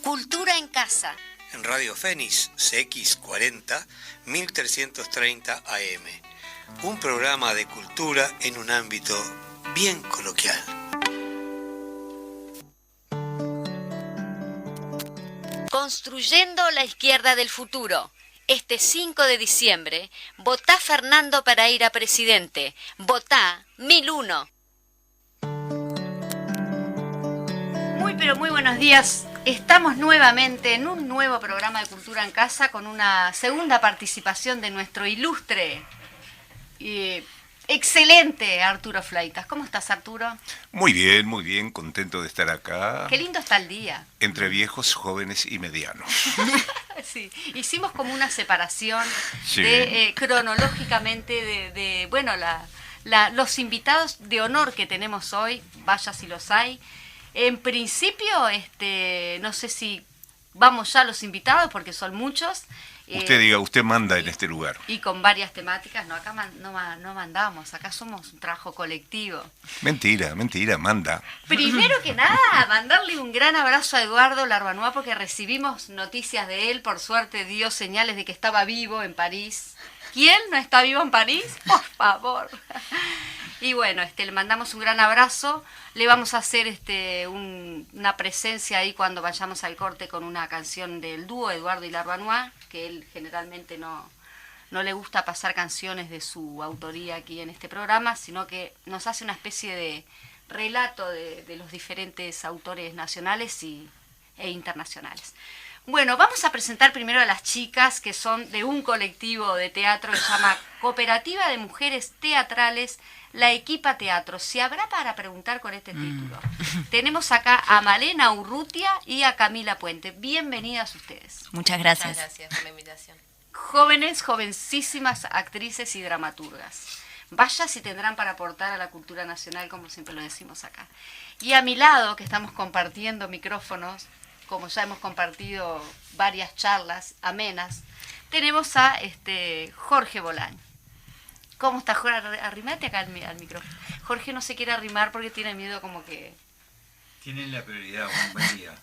Cultura en Casa. En Radio Fénix CX40 1330 AM. Un programa de cultura en un ámbito bien coloquial. Construyendo la izquierda del futuro. Este 5 de diciembre, votá Fernando para ir a presidente. Votá 1001. Pero muy buenos días. Estamos nuevamente en un nuevo programa de Cultura en Casa con una segunda participación de nuestro ilustre y excelente Arturo Fleitas. ¿Cómo estás, Arturo? Muy bien, contento de estar acá. Qué lindo está el día. Entre viejos, jóvenes y medianos. Sí, hicimos como una separación sí. Cronológicamente bueno, los invitados de honor que tenemos hoy, vaya si los hay. En principio, no sé si vamos ya a los invitados porque son muchos. Usted diga, usted manda en este lugar. Y con varias temáticas, no, acá no mandamos, acá somos un trabajo colectivo. Mentira, manda. Primero que nada, mandarle un gran abrazo a Eduardo Larbanois porque recibimos noticias de él, por suerte dio señales de que estaba vivo en París. ¿Quién no está vivo en París? Por favor. Y bueno, le mandamos un gran abrazo. Le vamos a hacer una presencia ahí cuando vayamos al corte con una canción del dúo Eduardo y Larbanois, que él generalmente no le gusta pasar canciones de su autoría aquí en este programa, sino que nos hace una especie de relato de los diferentes autores nacionales e internacionales. Bueno, vamos a presentar primero a las chicas que son de un colectivo de teatro que se llama Cooperativa de Mujeres Teatrales, La Equipa Teatro. ¿Se habrá para preguntar con este título? Tenemos acá a Malena Urrutia y a Camila Puente. Bienvenidas ustedes. Muchas gracias. Muchas gracias por la invitación. Jóvenes, jovencísimas actrices y dramaturgas. Vaya si tendrán para aportar a la cultura nacional, como siempre lo decimos acá. Y a mi lado, que estamos compartiendo micrófonos, como ya hemos compartido varias charlas amenas, tenemos a Jorge Bolaño. ¿Cómo está, Jorge? Arrimate acá al micrófono. Jorge no se quiere arrimar porque tiene miedo como que... Tienen la prioridad, buen día.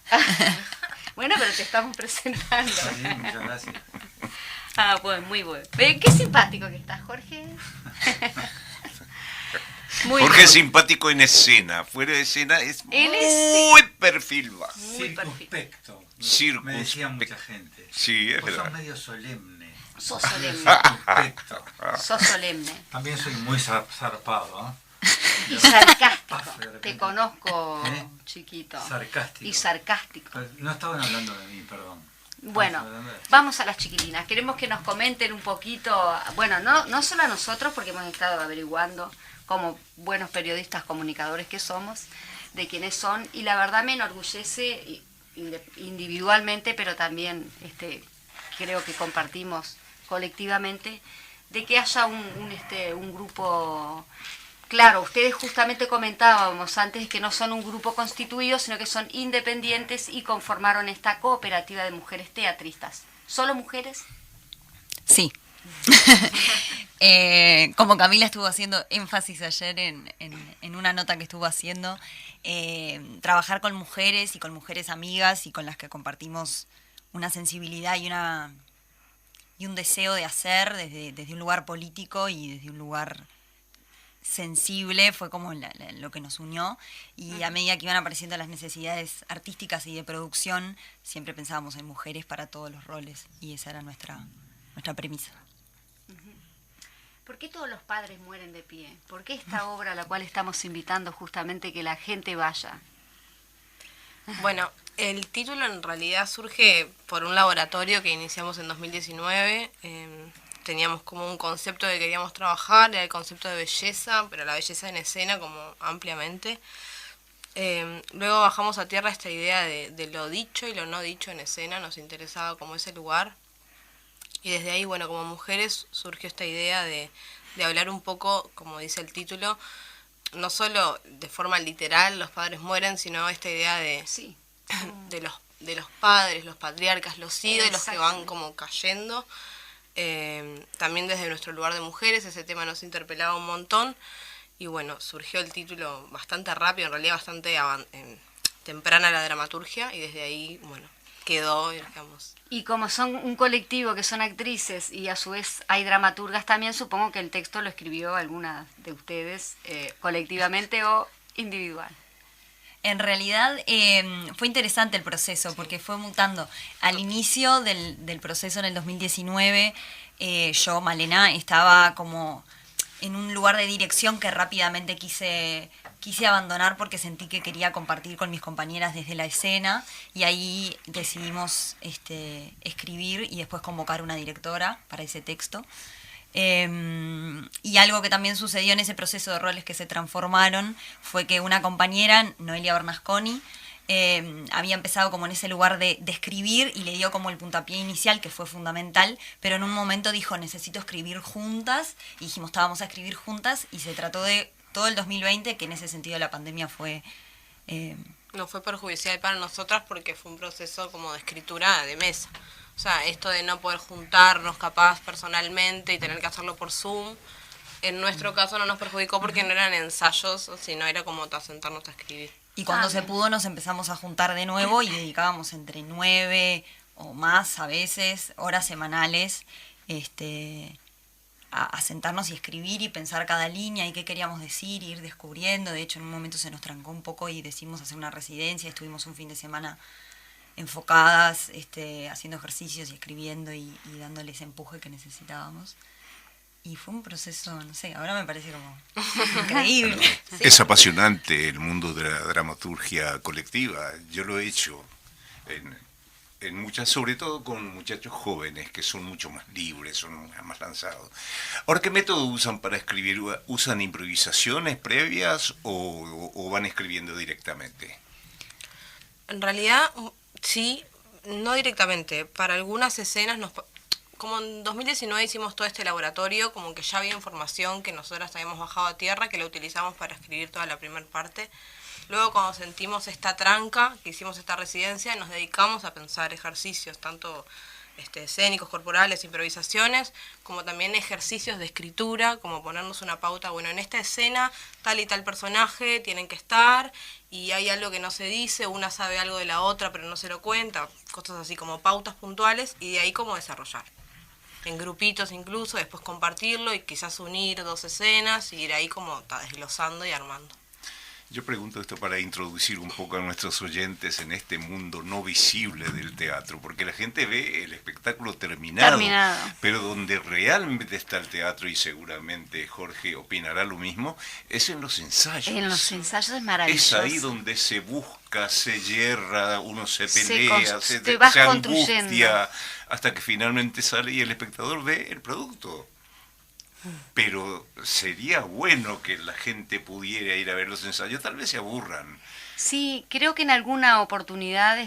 Bueno, pero te estamos presentando. Sí, muchas gracias. Ah, bueno, muy bueno. Qué simpático que estás, Jorge. Muy Jorge es simpático en escena, fuera de escena es muy perfil bajo. Circunspecto. Me decía mucha gente. Sí, es verdad. Sos medio solemne. Sos solemne. Circunspecto. Sos solemne. También soy muy zarpado, ¿eh? Y sarcástico. Te conozco, chiquito. Sarcástico. Y sarcástico. Pero no estaban hablando de mí, perdón. Bueno, vamos a las chiquilinas. Queremos que nos comenten un poquito, bueno, no solo a nosotros, porque hemos estado averiguando como buenos periodistas comunicadores que somos, de quiénes son, y la verdad me enorgullece individualmente, pero también creo que compartimos colectivamente, de que haya un grupo. Claro, ustedes justamente comentábamos antes que no son un grupo constituido, sino que son independientes y conformaron esta cooperativa de mujeres teatristas. ¿Solo mujeres? Sí. Como Camila estuvo haciendo énfasis ayer en una nota que estuvo haciendo, trabajar con mujeres y con mujeres amigas y con las que compartimos una sensibilidad y un deseo de hacer desde un lugar político y desde un lugar sensible, fue como lo que nos unió, y a medida que iban apareciendo las necesidades artísticas y de producción, siempre pensábamos en mujeres para todos los roles, y esa era nuestra premisa. ¿Por qué todos los padres mueren de pie? ¿Por qué esta obra a la cual estamos invitando justamente que la gente vaya? Bueno, el título en realidad surge por un laboratorio que iniciamos en 2019. Teníamos como un concepto que queríamos trabajar, era el concepto de belleza, pero la belleza en escena como ampliamente. Luego bajamos a tierra esta idea de lo dicho y lo no dicho en escena, nos interesaba como ese lugar. Y desde ahí, bueno, como mujeres surgió esta idea de hablar un poco, como dice el título, no solo de forma literal los padres mueren, sino esta idea de los padres, los patriarcas, los ídolos que van como cayendo. También desde nuestro lugar de mujeres, ese tema nos interpelaba un montón. Y bueno, surgió el título bastante rápido, en realidad bastante temprana la dramaturgia, y desde ahí, bueno, quedó y nos quedamos. Y como son un colectivo que son actrices y a su vez hay dramaturgas también, supongo que el texto lo escribió alguna de ustedes colectivamente o individual. En realidad fue interesante el proceso porque fue mutando. Al inicio del proceso en el 2019, yo, Malena, estaba como en un lugar de dirección que rápidamente quise abandonar porque sentí que quería compartir con mis compañeras desde la escena, y ahí decidimos escribir y después convocar una directora para ese texto. Y algo que también sucedió en ese proceso de roles que se transformaron fue que una compañera, Noelia Bernasconi, había empezado como en ese lugar de escribir y le dio como el puntapié inicial, que fue fundamental, pero en un momento dijo, necesito escribir juntas, y dijimos, vamos a escribir juntas, y se trató de todo el 2020, que en ese sentido la pandemia fue... No fue perjudicial para nosotras porque fue un proceso como de escritura de mesa. O sea, esto de no poder juntarnos capaz personalmente y tener que hacerlo por Zoom, en nuestro caso no nos perjudicó porque no eran ensayos, sino era como sentarnos a escribir. Y cuando se pudo nos empezamos a juntar de nuevo y dedicábamos entre 9 o más a veces, horas semanales, a sentarnos y escribir y pensar cada línea y qué queríamos decir, y ir descubriendo. De hecho, en un momento se nos trancó un poco y decidimos hacer una residencia, estuvimos un fin de semana enfocadas, haciendo ejercicios y escribiendo y dándole ese empuje que necesitábamos. Y fue un proceso, no sé, ahora me parece como increíble. Sí. Es apasionante el mundo de la dramaturgia colectiva. Yo lo he hecho en muchas, sobre todo con muchachos jóvenes que son mucho más libres, son más lanzados. Ahora, ¿qué método usan para escribir? ¿Usan improvisaciones previas o van escribiendo directamente? En realidad, sí, no directamente. Para algunas escenas, como en 2019 hicimos todo este laboratorio, como que ya había información que nosotras habíamos bajado a tierra, que la utilizamos para escribir toda la primera parte. Luego, cuando sentimos esta tranca, que hicimos esta residencia, nos dedicamos a pensar ejercicios, tanto escénicos, corporales, improvisaciones, como también ejercicios de escritura, como ponernos una pauta, bueno, en esta escena tal y tal personaje tienen que estar, y hay algo que no se dice, una sabe algo de la otra pero no se lo cuenta, cosas así como pautas puntuales, y de ahí cómo desarrollar. En grupitos incluso, después compartirlo y quizás unir 2 escenas y ir ahí como desglosando y armando. Yo pregunto esto para introducir un poco a nuestros oyentes en este mundo no visible del teatro, porque la gente ve el espectáculo terminado, pero donde realmente está el teatro, y seguramente Jorge opinará lo mismo, es en los ensayos. En los ensayos es maravilloso. Es ahí donde se busca, se yerra, uno se pelea, se angustia, hasta que finalmente sale y el espectador ve el producto. Pero sería bueno que la gente pudiera ir a ver los ensayos, tal vez se aburran. Sí, creo que en alguna oportunidad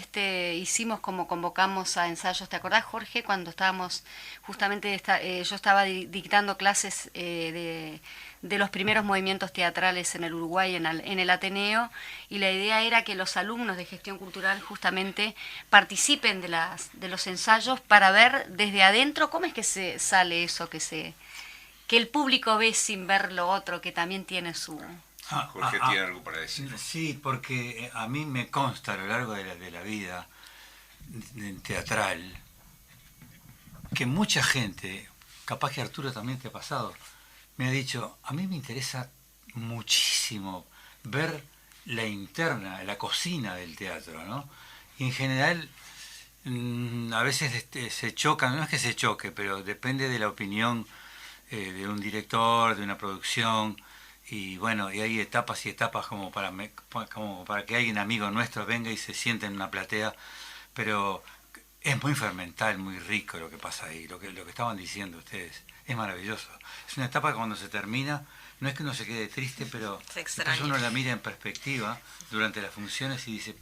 hicimos como convocamos a ensayos. ¿Te acordás, Jorge, cuando estábamos justamente, yo estaba dictando clases de los primeros movimientos teatrales en el Uruguay, en el Ateneo, y la idea era que los alumnos de gestión cultural justamente participen de los ensayos para ver desde adentro cómo es que se sale eso que el público ve sin ver lo otro, que también tiene su... Jorge tiene algo para decir. Sí, porque a mí me consta a lo largo de la vida teatral que mucha gente, capaz que Arturo también te ha pasado, me ha dicho, a mí me interesa muchísimo ver la interna, la cocina del teatro, ¿no? Y en general, a veces se chocan, no es que se choque, pero depende de la opinión de un director, de una producción, y bueno, y hay etapas y etapas como para que alguien amigo nuestro venga y se siente en una platea, pero es muy fermental, muy rico lo que pasa ahí, lo que estaban diciendo ustedes, es maravilloso. Es una etapa que cuando se termina, no es que uno se quede triste, pero después uno la mira en perspectiva durante las funciones y dice,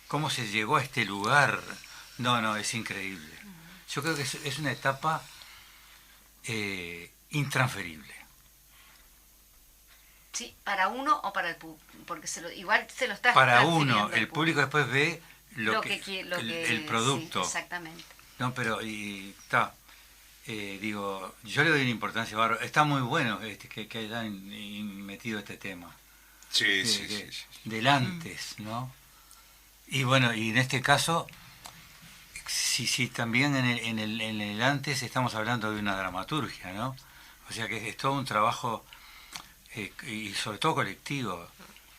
¿cómo se llegó a este lugar? No, es increíble. Yo creo que es una etapa intransferible. Sí, para uno o para el público, porque igual se lo está para uno, el público después ve el producto. Sí, exactamente. No, pero digo, yo le doy una importancia bárbara. Está muy bueno que hayan metido este tema. Sí. Del antes, ¿no? Y bueno, y en este caso, si también en el antes estamos hablando de una dramaturgia, ¿no? O sea que es todo un trabajo y sobre todo colectivo.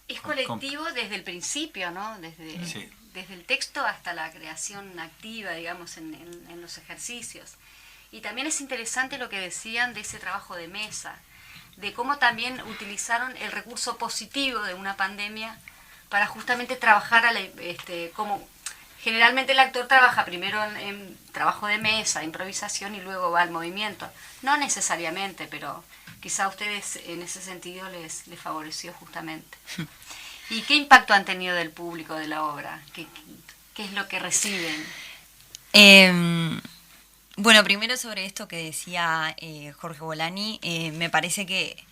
Es colectivo desde el principio, ¿no? Sí. Desde el texto hasta la creación activa, digamos, en los ejercicios. Y también es interesante lo que decían de ese trabajo de mesa, de cómo también utilizaron el recurso positivo de una pandemia para justamente trabajar como generalmente el actor trabaja primero en trabajo de mesa, improvisación y luego va al movimiento. No necesariamente, pero quizá a ustedes en ese sentido les favoreció justamente. ¿Y qué impacto han tenido del público de la obra? ¿Qué es lo que reciben? Bueno, primero sobre esto que decía Jorge Bolani, me parece que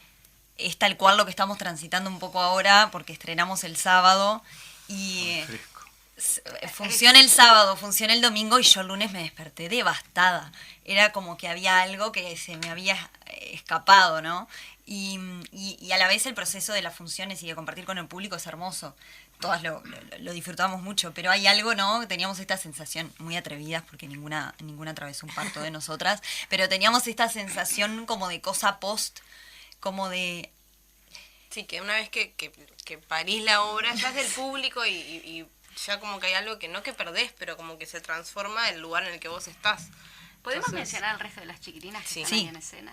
es tal cual lo que estamos transitando un poco ahora, porque estrenamos el sábado y funciona el sábado, funciona el domingo y yo el lunes me desperté devastada. Era como que había algo que se me había escapado, ¿no? Y a la vez el proceso de las funciones y de compartir con el público es hermoso. Todas lo disfrutamos mucho, pero hay algo, ¿no? Teníamos esta sensación, muy atrevidas, porque ninguna atravesó un parto de nosotras, pero teníamos esta sensación como de cosa post, como de... Sí, que una vez que parís la obra, ya es del público y ya como que hay algo que no que perdés, pero como que se transforma el lugar en el que vos estás. ¿Podemos Entonces, mencionar al resto de las chiquilinas que Sí. están ahí Sí. en escena?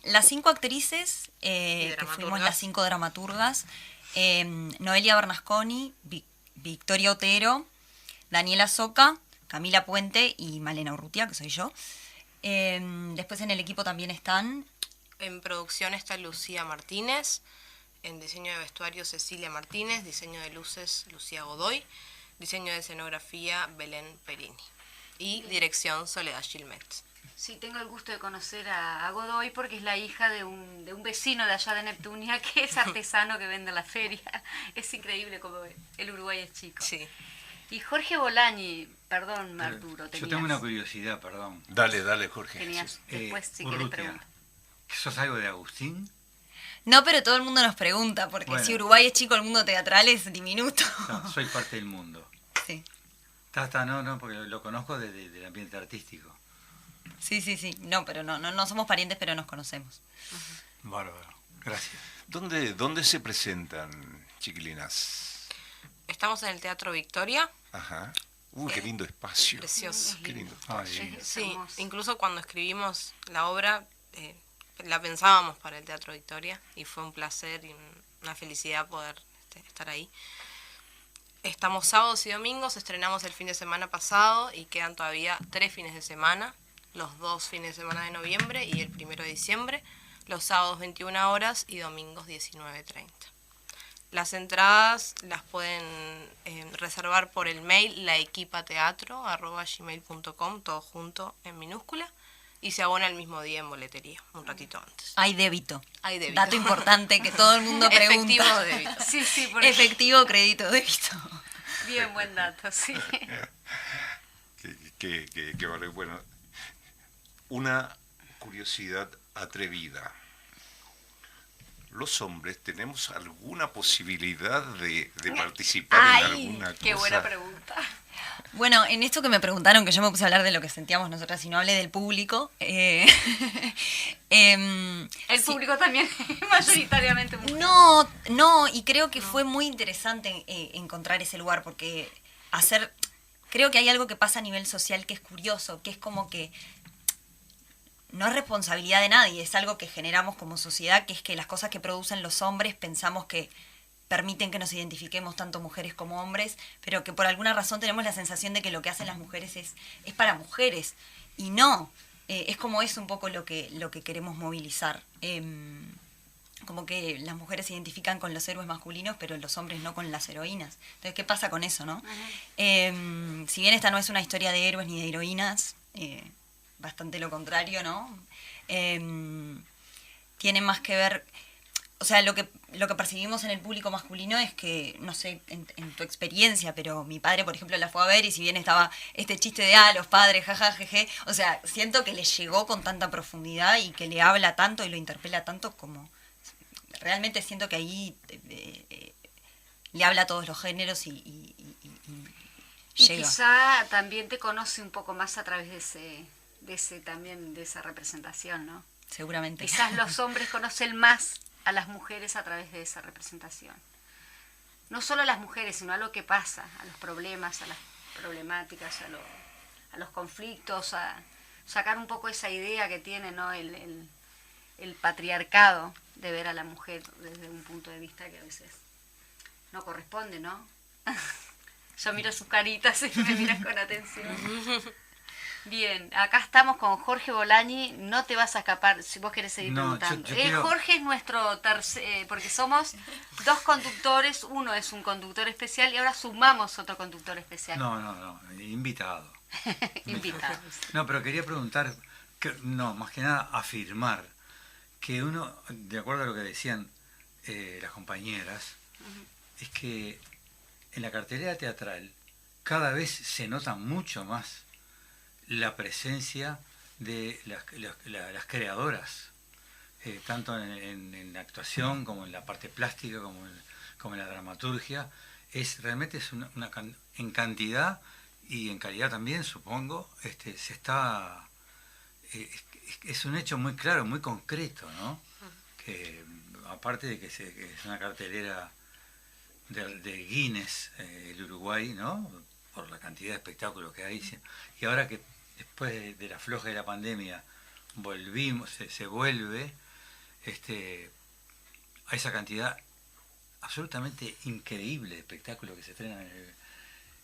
Las 5 actrices, que fuimos las 5 dramaturgas, Noelia Bernasconi, Victoria Otero, Daniela Soca, Camila Puente y Malena Urrutia, que soy yo. Después en el equipo también están... En producción está Lucía Martínez, en diseño de vestuario Cecilia Martínez, diseño de luces Lucía Godoy, diseño de escenografía Belén Perini y dirección Soledad Gilmet. Sí, tengo el gusto de conocer a Godoy porque es la hija de un vecino de allá de Neptunia que es artesano que vende en la feria. Es increíble como el Uruguay es chico. Sí. Y Jorge Bolañi, perdón Arturo, Yo tengo una curiosidad, perdón. Dale, Jorge. tenías después si querés Urrutia, preguntar. ¿sos algo de Agustín? No, pero todo el mundo nos pregunta, porque Bueno. si Uruguay es chico, el mundo teatral es diminuto. No, soy parte del mundo. Sí. No, porque lo conozco del ambiente artístico. Sí. No, pero no somos parientes, pero nos conocemos. Bárbaro, gracias. ¿Dónde se presentan, chiquilinas? Estamos en el Teatro Victoria. Ajá. Uy, qué lindo espacio. Precioso. Qué lindo. Ay, divino. Es Sí, hermoso. incluso cuando escribimos la obra, la pensábamos para el Teatro Victoria y fue un placer y una felicidad poder estar ahí. Estamos sábados y domingos, estrenamos el fin de semana pasado y quedan todavía 3 fines de semana, los 2 fines de semana de noviembre y el 1 de diciembre, los sábados 21 horas y domingos 19:30. Las entradas las pueden reservar por el mail laequipateatro@gmail.com, todo junto en minúscula, y se abona el mismo día en boletería, un ratito antes. Hay débito. Hay débito. Dato importante que todo el mundo pregunta. Efectivo o débito. Sí, porque... Efectivo, crédito, débito. Bien, buen dato, sí. Que vale. Bueno, una curiosidad atrevida. ¿Los hombres tenemos alguna posibilidad de participar en ¡Ay! alguna cosa? ¡Qué buena pregunta! Bueno, en esto que me preguntaron, que yo me puse a hablar de lo que sentíamos nosotras y no hablé del público. El público también mayoritariamente mujer. No, y creo que fue muy interesante encontrar ese lugar, porque creo que hay algo que pasa a nivel social que es curioso, que es como que no es responsabilidad de nadie, es algo que generamos como sociedad, que es que las cosas que producen los hombres pensamos que permiten que nos identifiquemos tanto mujeres como hombres, pero que por alguna razón tenemos la sensación de que lo que hacen las mujeres es para mujeres, y no, es como es un poco lo que queremos movilizar. Como que las mujeres se identifican con los héroes masculinos, pero los hombres no con las heroínas. Entonces, ¿qué pasa con eso, no? Si bien esta no es una historia de héroes ni de heroínas, bastante lo contrario, ¿no? Tiene más que ver... O sea, lo que percibimos en el público masculino es que, no sé, en tu experiencia, pero mi padre, por ejemplo, la fue a ver y si bien estaba este chiste de, los padres, jaja, jeje, o sea, siento que le llegó con tanta profundidad y que le habla tanto y lo interpela tanto como... Realmente siento que ahí le habla a todos los géneros y Y llega. quizá también te conoce un poco más a través de esa representación, ¿no? Seguramente. Quizás los hombres conocen más a las mujeres a través de esa representación. No solo a las mujeres, sino a lo que pasa, a los problemas, a las problemáticas, a los conflictos, a sacar un poco esa idea que tiene, ¿no? el patriarcado de ver a la mujer desde un punto de vista que a veces no corresponde, ¿no? Yo miro sus caritas y me miras con atención. Bien, acá estamos con Jorge Bolañi, no te vas a escapar si vos querés seguir No, preguntando. yo quiero- Jorge es nuestro tercer, porque somos dos conductores, uno es un conductor especial y ahora sumamos otro conductor especial. No, invitado. Invitados. No, pero quería preguntar, más que nada afirmar que uno, de acuerdo a lo que decían las compañeras, es que en la cartelera teatral cada vez se nota mucho más la presencia de las creadoras, tanto en la actuación como en la parte plástica, como en la dramaturgia. Realmente es en cantidad y en calidad también, supongo, se está... es un hecho muy claro, muy concreto, ¿no? Que aparte de que es una cartelera de Guinness, el Uruguay, ¿no? Por la cantidad de espectáculos que hay. Y ahora que después de la floja de la pandemia se vuelve a esa cantidad absolutamente increíble de espectáculos que se estrenan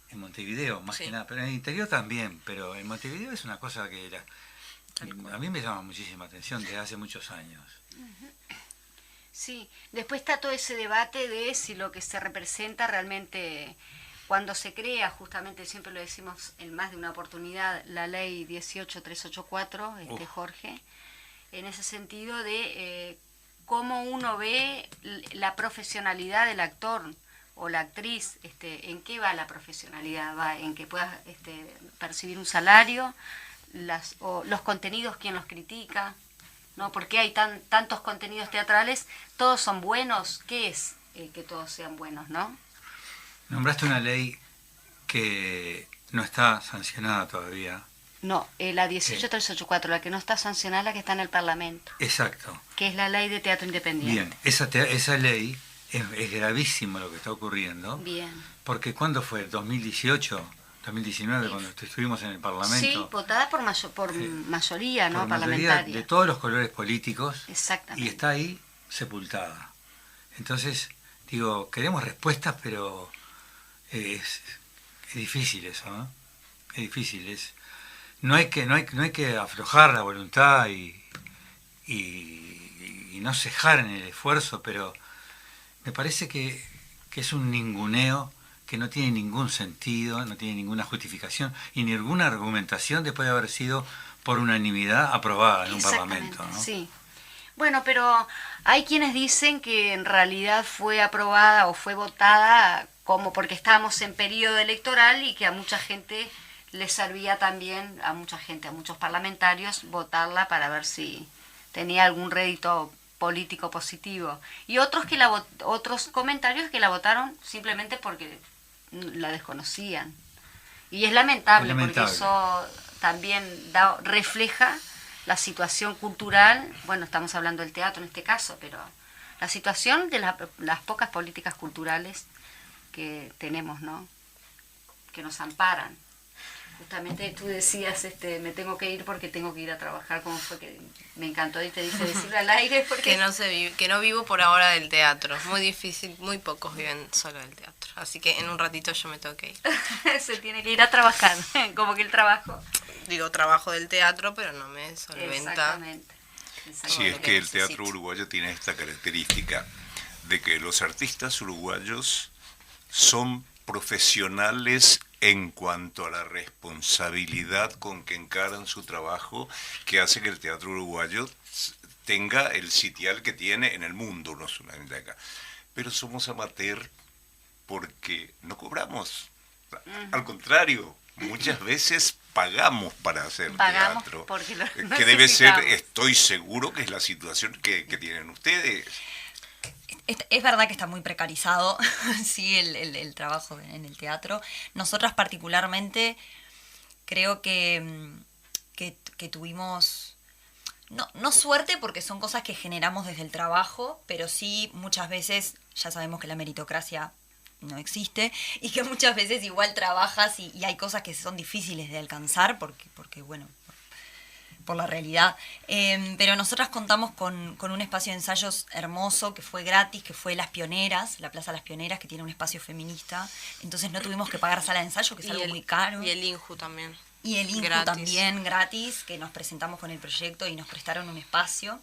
en Montevideo, más Sí. que nada, pero en el interior también, pero en Montevideo es una cosa que a mí me llama muchísima atención desde hace muchos años. Sí, después está todo ese debate de si lo que se representa realmente, cuando se crea, justamente siempre lo decimos en más de una oportunidad, la ley 18384, Jorge, en ese sentido de cómo uno ve la profesionalidad del actor o la actriz, en qué va la profesionalidad, va en que puedas percibir un salario, o los contenidos, quién los critica, ¿no? ¿Por qué hay tantos contenidos teatrales? ¿Todos son buenos? ¿Qué es que todos sean buenos, no? Nombraste una ley que no está sancionada todavía. No, la 18384, la que no está sancionada, la que está en el Parlamento, Exacto. que es la ley de teatro independiente. Bien, esa ley es gravísimo lo que está ocurriendo. Bien. Porque ¿cuándo fue? ¿2018? 2019, Sí. cuando estuvimos en el Parlamento. Sí, votada por mayoría, ¿no? Por mayoría Parlamentaria. de todos los colores políticos. Exactamente. Y está ahí sepultada. Entonces, digo, queremos respuestas, pero es difícil eso, ¿no? Es difícil. No hay que aflojar la voluntad y no cejar en el esfuerzo, pero me parece que es un ninguneo que no tiene ningún sentido, no tiene ninguna justificación y ninguna argumentación después de haber sido por unanimidad aprobada en un Parlamento, ¿no? Sí. Bueno, pero hay quienes dicen que en realidad fue aprobada o fue votada como porque estábamos en periodo electoral y que a mucha gente le servía también, a muchos parlamentarios, votarla para ver si tenía algún rédito político positivo. Y otros otros comentarios que la votaron simplemente porque la desconocían. Y es lamentable, porque eso también refleja la situación cultural, bueno, estamos hablando del teatro en este caso, pero la situación de las pocas políticas culturales que tenemos, ¿no? Que nos amparan. Justamente tú decías, me tengo que ir porque tengo que ir a trabajar, como fue que me encantó y te dije decirlo al aire porque... Que no vivo por ahora del teatro, muy difícil, muy pocos viven solo del teatro, así que en un ratito yo me tengo que ir. Se tiene que ir a trabajar, como que el trabajo... Digo, trabajo del teatro, pero no me solventa. Exactamente. Sí, es que el teatro uruguayo tiene esta característica de que los artistas uruguayos son profesionales en cuanto a la responsabilidad con que encaran su trabajo, que hace que el teatro uruguayo tenga el sitial que tiene en el mundo, no solamente acá. Pero somos amateur porque no cobramos. Al contrario, muchas veces pagamos para hacer teatro, porque que debe ser, estoy seguro que es la situación que tienen ustedes. Es verdad que está muy precarizado, sí, el trabajo en el teatro. Nosotras particularmente creo que tuvimos, no suerte porque son cosas que generamos desde el trabajo, pero sí muchas veces ya sabemos que la meritocracia no existe y que muchas veces igual trabajas y hay cosas que son difíciles de alcanzar porque bueno, por la realidad. Pero nosotras contamos con un espacio de ensayos hermoso que fue gratis, que fue Las Pioneras, la Plaza Las Pioneras, que tiene un espacio feminista. Entonces no tuvimos que pagar sala de ensayo, que es algo muy caro. Y el INJU también. Y el INJU Gratis. también gratis, que nos presentamos con el proyecto y nos prestaron un espacio.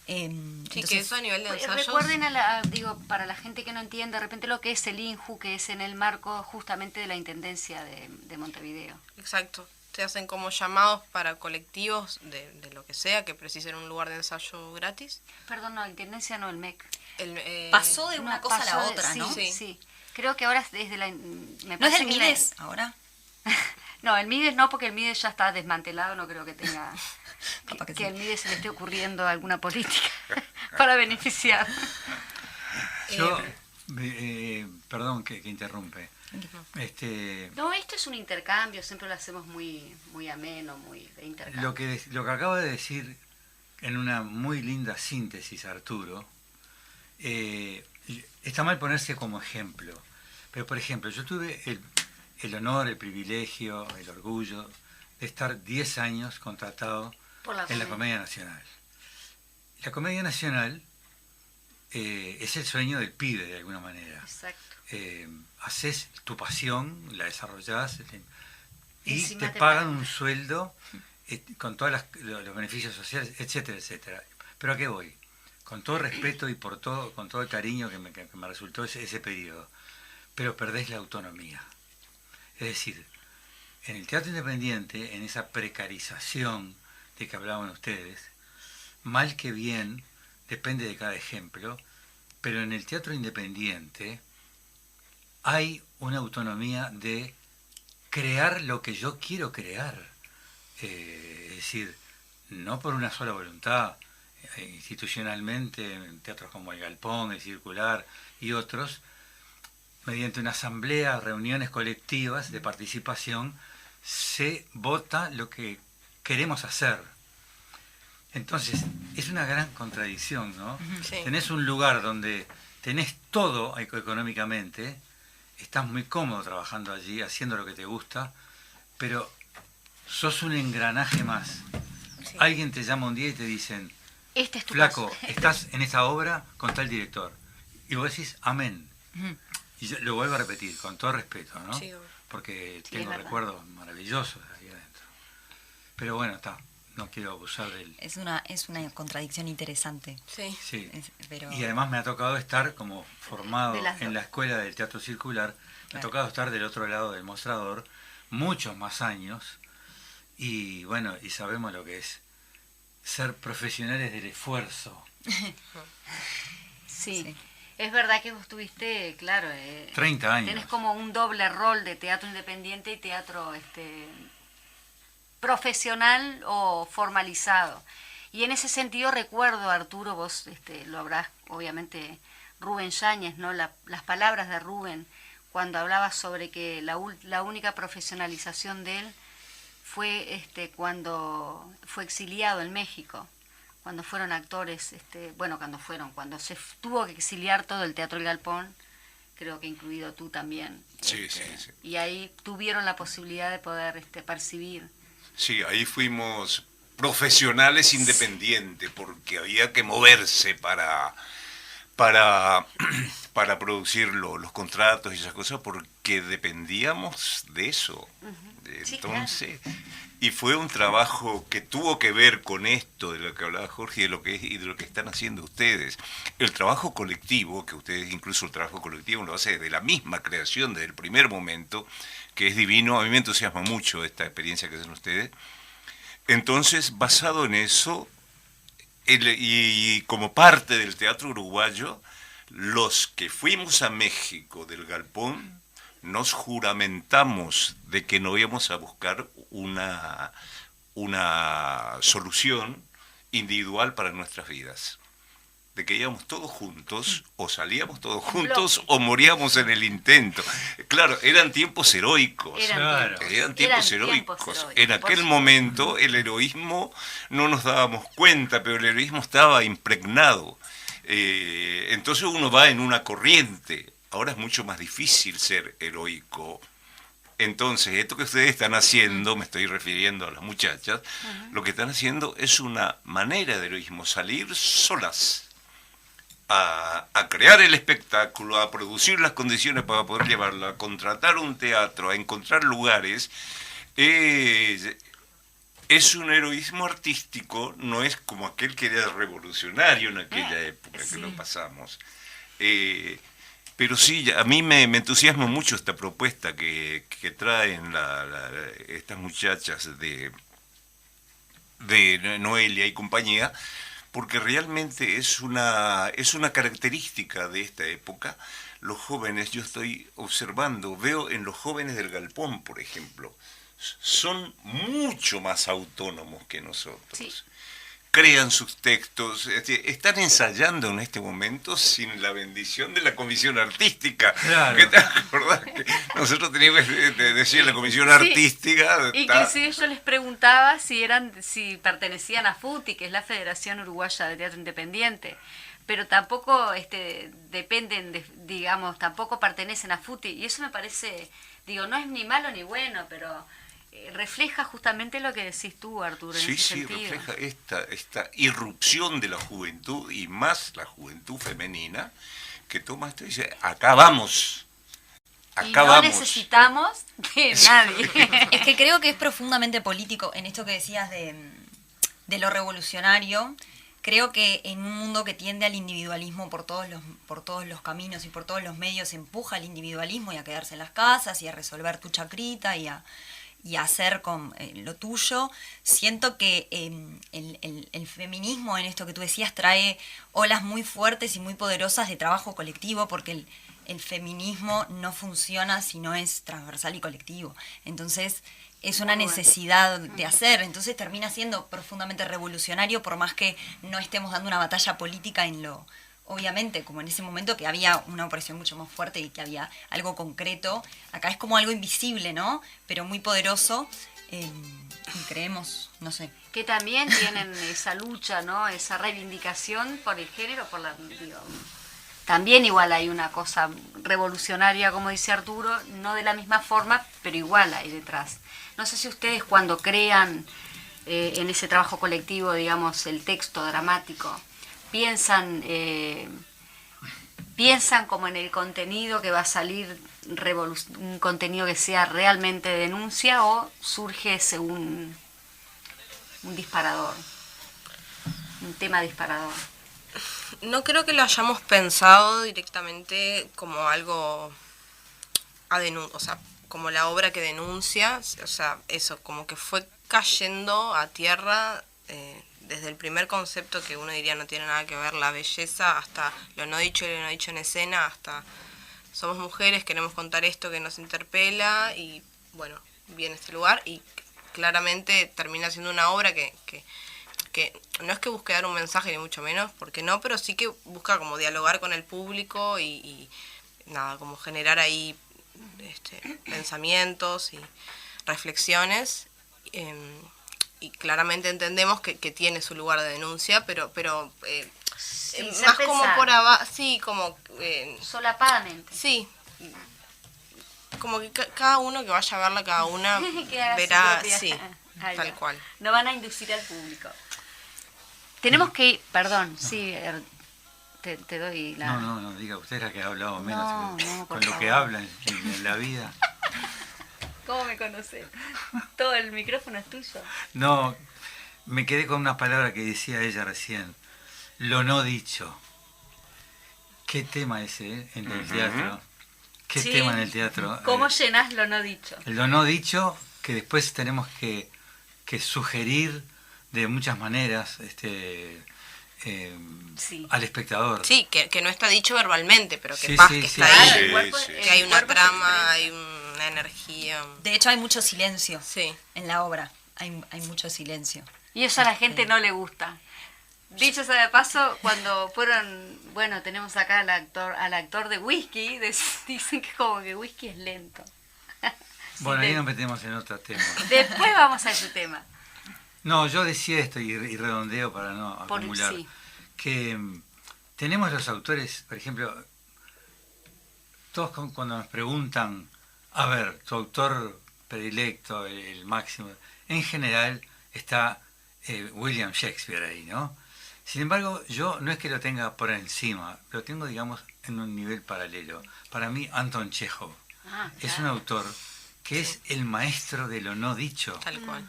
Sí, Entonces, que eso a nivel de ensayos. Recuerden, digo, para la gente que no entiende de repente lo que es el INJU, que es en el marco justamente de la Intendencia de Montevideo. Exacto. Se hacen como llamados para colectivos de lo que sea que precisen un lugar de ensayo gratis. Perdón, no, Intendencia no, el MEC. pasó de una No, cosa a pasó la de- otra, sí, ¿no? Sí. Creo que ahora es desde la... ¿No es el Mides ahora? No, el Mides no, porque el Mides ya está desmantelado, no creo que tenga... Capaz que que sí. al Mides se le esté ocurriendo alguna política para beneficiar. Yo, perdón que interrumpe. No, esto es un intercambio, siempre lo hacemos muy, muy ameno, muy de intercambio. Lo que acaba de decir en una muy linda síntesis, Arturo, está mal ponerse como ejemplo, pero por ejemplo, yo tuve el honor, el privilegio, el orgullo de estar 10 años contratado Por la en la Comedia. Comedia Nacional. La Comedia Nacional es el sueño del pibe, de alguna manera. Exacto. Haces tu pasión, la desarrollás y Encima te te pagan pagan. un sueldo con todos los beneficios sociales, etcétera, etcétera. ¿Pero a qué voy? Con todo respeto y con todo el cariño que me resultó ese periodo. Pero perdés la autonomía. Es decir, en el teatro independiente, en esa precarización de que hablaban ustedes, mal que bien, depende de cada ejemplo, pero en el teatro independiente hay una autonomía de crear lo que yo quiero crear. Es decir, no por una sola voluntad, institucionalmente, en teatros como el Galpón, el Circular y otros, mediante una asamblea, reuniones colectivas de participación, se vota lo que queremos hacer. Entonces, es una gran contradicción, ¿no? Sí. Tenés un lugar donde tenés todo económicamente, estás muy cómodo trabajando allí, haciendo lo que te gusta, pero sos un engranaje más. Sí. Alguien te llama un día y te dicen, Este es tu flaco, caso. estás en esta obra con tal director. Y vos decís, amén. Ujú. Y yo lo vuelvo a repetir, con todo respeto, ¿no? Sí, obvio. Porque Sí, tengo es verdad. recuerdos maravillosos de ahí adentro. Pero bueno, está. No quiero abusar del... Es una contradicción interesante. Sí. Sí. Pero Y además me ha tocado estar como formado De las en dos. la escuela del teatro circular. Me ha Claro. tocado estar del otro lado del mostrador muchos más años. Y bueno, y sabemos lo que es ser profesionales del esfuerzo. Sí. Sí. Es verdad que vos tuviste, claro, 30 años. tenés como un doble rol de teatro independiente y teatro profesional o formalizado. Y en ese sentido recuerdo, Arturo, vos lo habrás, obviamente, Rubén Yáñez, ¿no? Las palabras de Rubén, cuando hablaba sobre que la única profesionalización de él fue cuando fue exiliado en México, cuando fueron actores, cuando se tuvo que exiliar todo el Teatro El Galpón, creo que incluido tú también. Sí, sí, sí. Y ahí tuvieron la posibilidad de poder percibir. Sí, ahí fuimos profesionales independientes porque había que moverse para producir los contratos y esas cosas porque dependíamos de eso. Sí, Entonces, y fue un trabajo que tuvo que ver con esto de lo que hablaba Jorge y de lo que están haciendo ustedes. El trabajo colectivo, que ustedes incluso el trabajo colectivo lo hace de la misma creación desde el primer momento, que es divino. A mí me entusiasma mucho esta experiencia que hacen ustedes. Entonces, basado en eso, y como parte del teatro uruguayo, los que fuimos a México del Galpón, nos juramentamos de que no íbamos a buscar una solución individual para nuestras vidas. de que íbamos todos juntos, o salíamos todos juntos, o moríamos en el intento. Claro, eran tiempos heroicos. Eran tiempos heroicos. En aquel momento el heroísmo no nos dábamos cuenta, pero el heroísmo estaba impregnado. Entonces uno va en una corriente. Ahora es mucho más difícil ser heroico. Entonces, esto que ustedes están haciendo, me estoy refiriendo a las muchachas, lo que están haciendo es una manera de heroísmo, salir solas a crear el espectáculo, a producir las condiciones para poder llevarlo, a contratar un teatro, a encontrar lugares. Es un heroísmo artístico, no es como aquel que era revolucionario en aquella época que lo pasamos. Pero sí, a mí me entusiasma mucho esta propuesta que traen estas muchachas de Noelia y compañía, porque realmente es una característica de esta época. Los jóvenes, yo estoy observando, veo en los jóvenes del Galpón, por ejemplo, son mucho más autónomos que nosotros. Sí. Crean sus textos, están ensayando en este momento sin la bendición de la comisión artística. Claro. ¿Te acordás que nosotros teníamos que decir la comisión artística? Inclusive yo les preguntaba si pertenecían a FUTI, que es la Federación Uruguaya de Teatro Independiente, pero tampoco dependen, digamos, tampoco pertenecen a FUTI, y eso me parece, no es ni malo ni bueno, pero refleja justamente lo que decís tú, Arturo, en ese sentido. Refleja esta irrupción de la juventud, y más la juventud femenina, que toma esto y dice, acá vamos. Y no necesitamos de nadie. Es que creo que es profundamente político en esto que decías de lo revolucionario. Creo que en un mundo que tiende al individualismo por todos los caminos y por todos los medios, empuja al individualismo y a quedarse en las casas y a resolver tu chacrita y a hacer con lo tuyo. Siento que el feminismo, en esto que tú decías, trae olas muy fuertes y muy poderosas de trabajo colectivo, porque el feminismo no funciona si no es transversal y colectivo. Entonces es una necesidad de hacer, entonces termina siendo profundamente revolucionario, por más que no estemos dando una batalla política obviamente, como en ese momento que había una opresión mucho más fuerte y que había algo concreto. Acá es como algo invisible, ¿no? Pero muy poderoso, y creemos, no sé. Que también tienen esa lucha, ¿no? Esa reivindicación por el género, también igual hay una cosa revolucionaria, como dice Arturo, no de la misma forma, pero igual hay detrás. No sé si ustedes cuando crean en ese trabajo colectivo, digamos, el texto dramático, piensan como en el contenido que va a salir, un contenido que sea realmente denuncia, o surge según un disparador, un tema disparador. No creo que lo hayamos pensado directamente como algo o sea, como la obra que denuncia, o sea, eso, como que fue cayendo a tierra desde el primer concepto, que uno diría no tiene nada que ver, la belleza, hasta lo no dicho y lo no dicho en escena, hasta somos mujeres, queremos contar esto que nos interpela, y bueno, viene este lugar, y claramente termina siendo una obra que no es que busque dar un mensaje, ni mucho menos, porque no, pero sí que busca como dialogar con el público y nada, como generar ahí pensamientos y reflexiones, y claramente entendemos que tiene su lugar de denuncia, pero sí, más como por abajo, sí, como solapadamente. Sí, como que cada uno que vaya a verla, cada una verá, sí, tal cual. No van a inducir al público. Tenemos que ir, perdón, sí, te doy la... No, diga, usted es la que ha hablado menos, con lo favor. que habla en la vida. ¿Cómo me conoces? Todo el micrófono es tuyo. No, me quedé con una palabra que decía ella recién, lo no dicho. ¿Qué tema ese en el teatro? ¿Qué tema en el teatro? ¿Cómo llenás lo no dicho? Lo no dicho, que después tenemos que sugerir de muchas maneras al espectador. Sí, que no está dicho verbalmente, pero que, sí, que está ahí, que hay una trama, hay una energía. De hecho hay mucho silencio Sí. en la obra, hay mucho silencio. Y eso a la gente no le gusta. Dicho sea de paso, cuando fueron, bueno, tenemos acá al actor de Whisky, dicen que como que Whisky es lento. Bueno, ahí nos metemos en otro tema. Después vamos a ese tema. No, yo decía esto y redondeo para no acumular, sí. que tenemos los autores, por ejemplo, todos cuando nos preguntan, a ver, tu autor predilecto, el máximo, en general está William Shakespeare ahí, ¿no? Sin embargo, yo no es que lo tenga por encima, lo tengo, digamos, en un nivel paralelo. Para mí, Anton Chekhov es un autor que es el maestro de lo no dicho. Tal cual.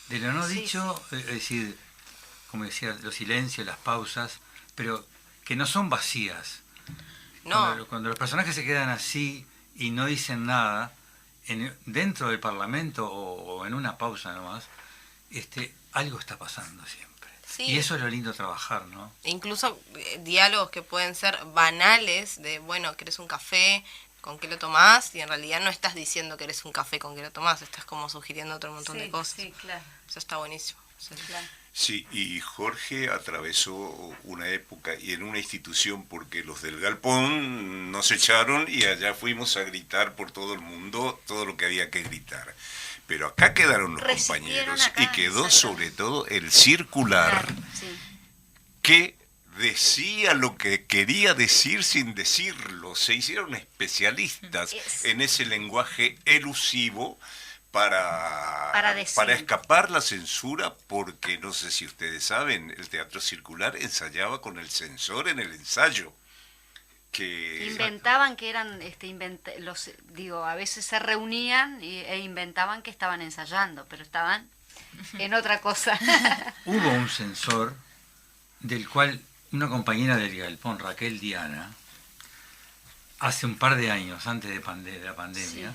De lo no Sí, dicho, es decir, como decía, los silencios, las pausas, pero que no son vacías. No. Cuando los personajes se quedan así y no dicen nada, dentro del Parlamento o en una pausa nomás, algo está pasando siempre. Sí. Y eso es lo lindo trabajar, ¿no? Incluso diálogos que pueden ser banales, de, bueno, ¿querés un café? ¿Con qué lo tomás? Y en realidad no estás diciendo que eres un café con qué lo tomás, estás como sugiriendo otro montón de cosas. Sí, claro. Eso está buenísimo. Sí. Claro. Sí, y Jorge atravesó una época y en una institución porque los del Galpón nos echaron y allá fuimos a gritar por todo el mundo todo lo que había que gritar. Pero acá quedaron los Resistieron compañeros acá, y quedó exacto. sobre todo el circular Claro, sí. que decía lo que quería decir sin decirlo. Se hicieron especialistas en ese lenguaje elusivo para decir. escapar la censura, porque no sé si ustedes saben, el teatro circular ensayaba con el censor en el ensayo. Que Inventaban que eran, a veces se reunían e inventaban que estaban ensayando, pero estaban en otra cosa. Hubo un censor del cual una compañera del Galpón, Raquel Diana, hace un par de años, antes de la pandemia,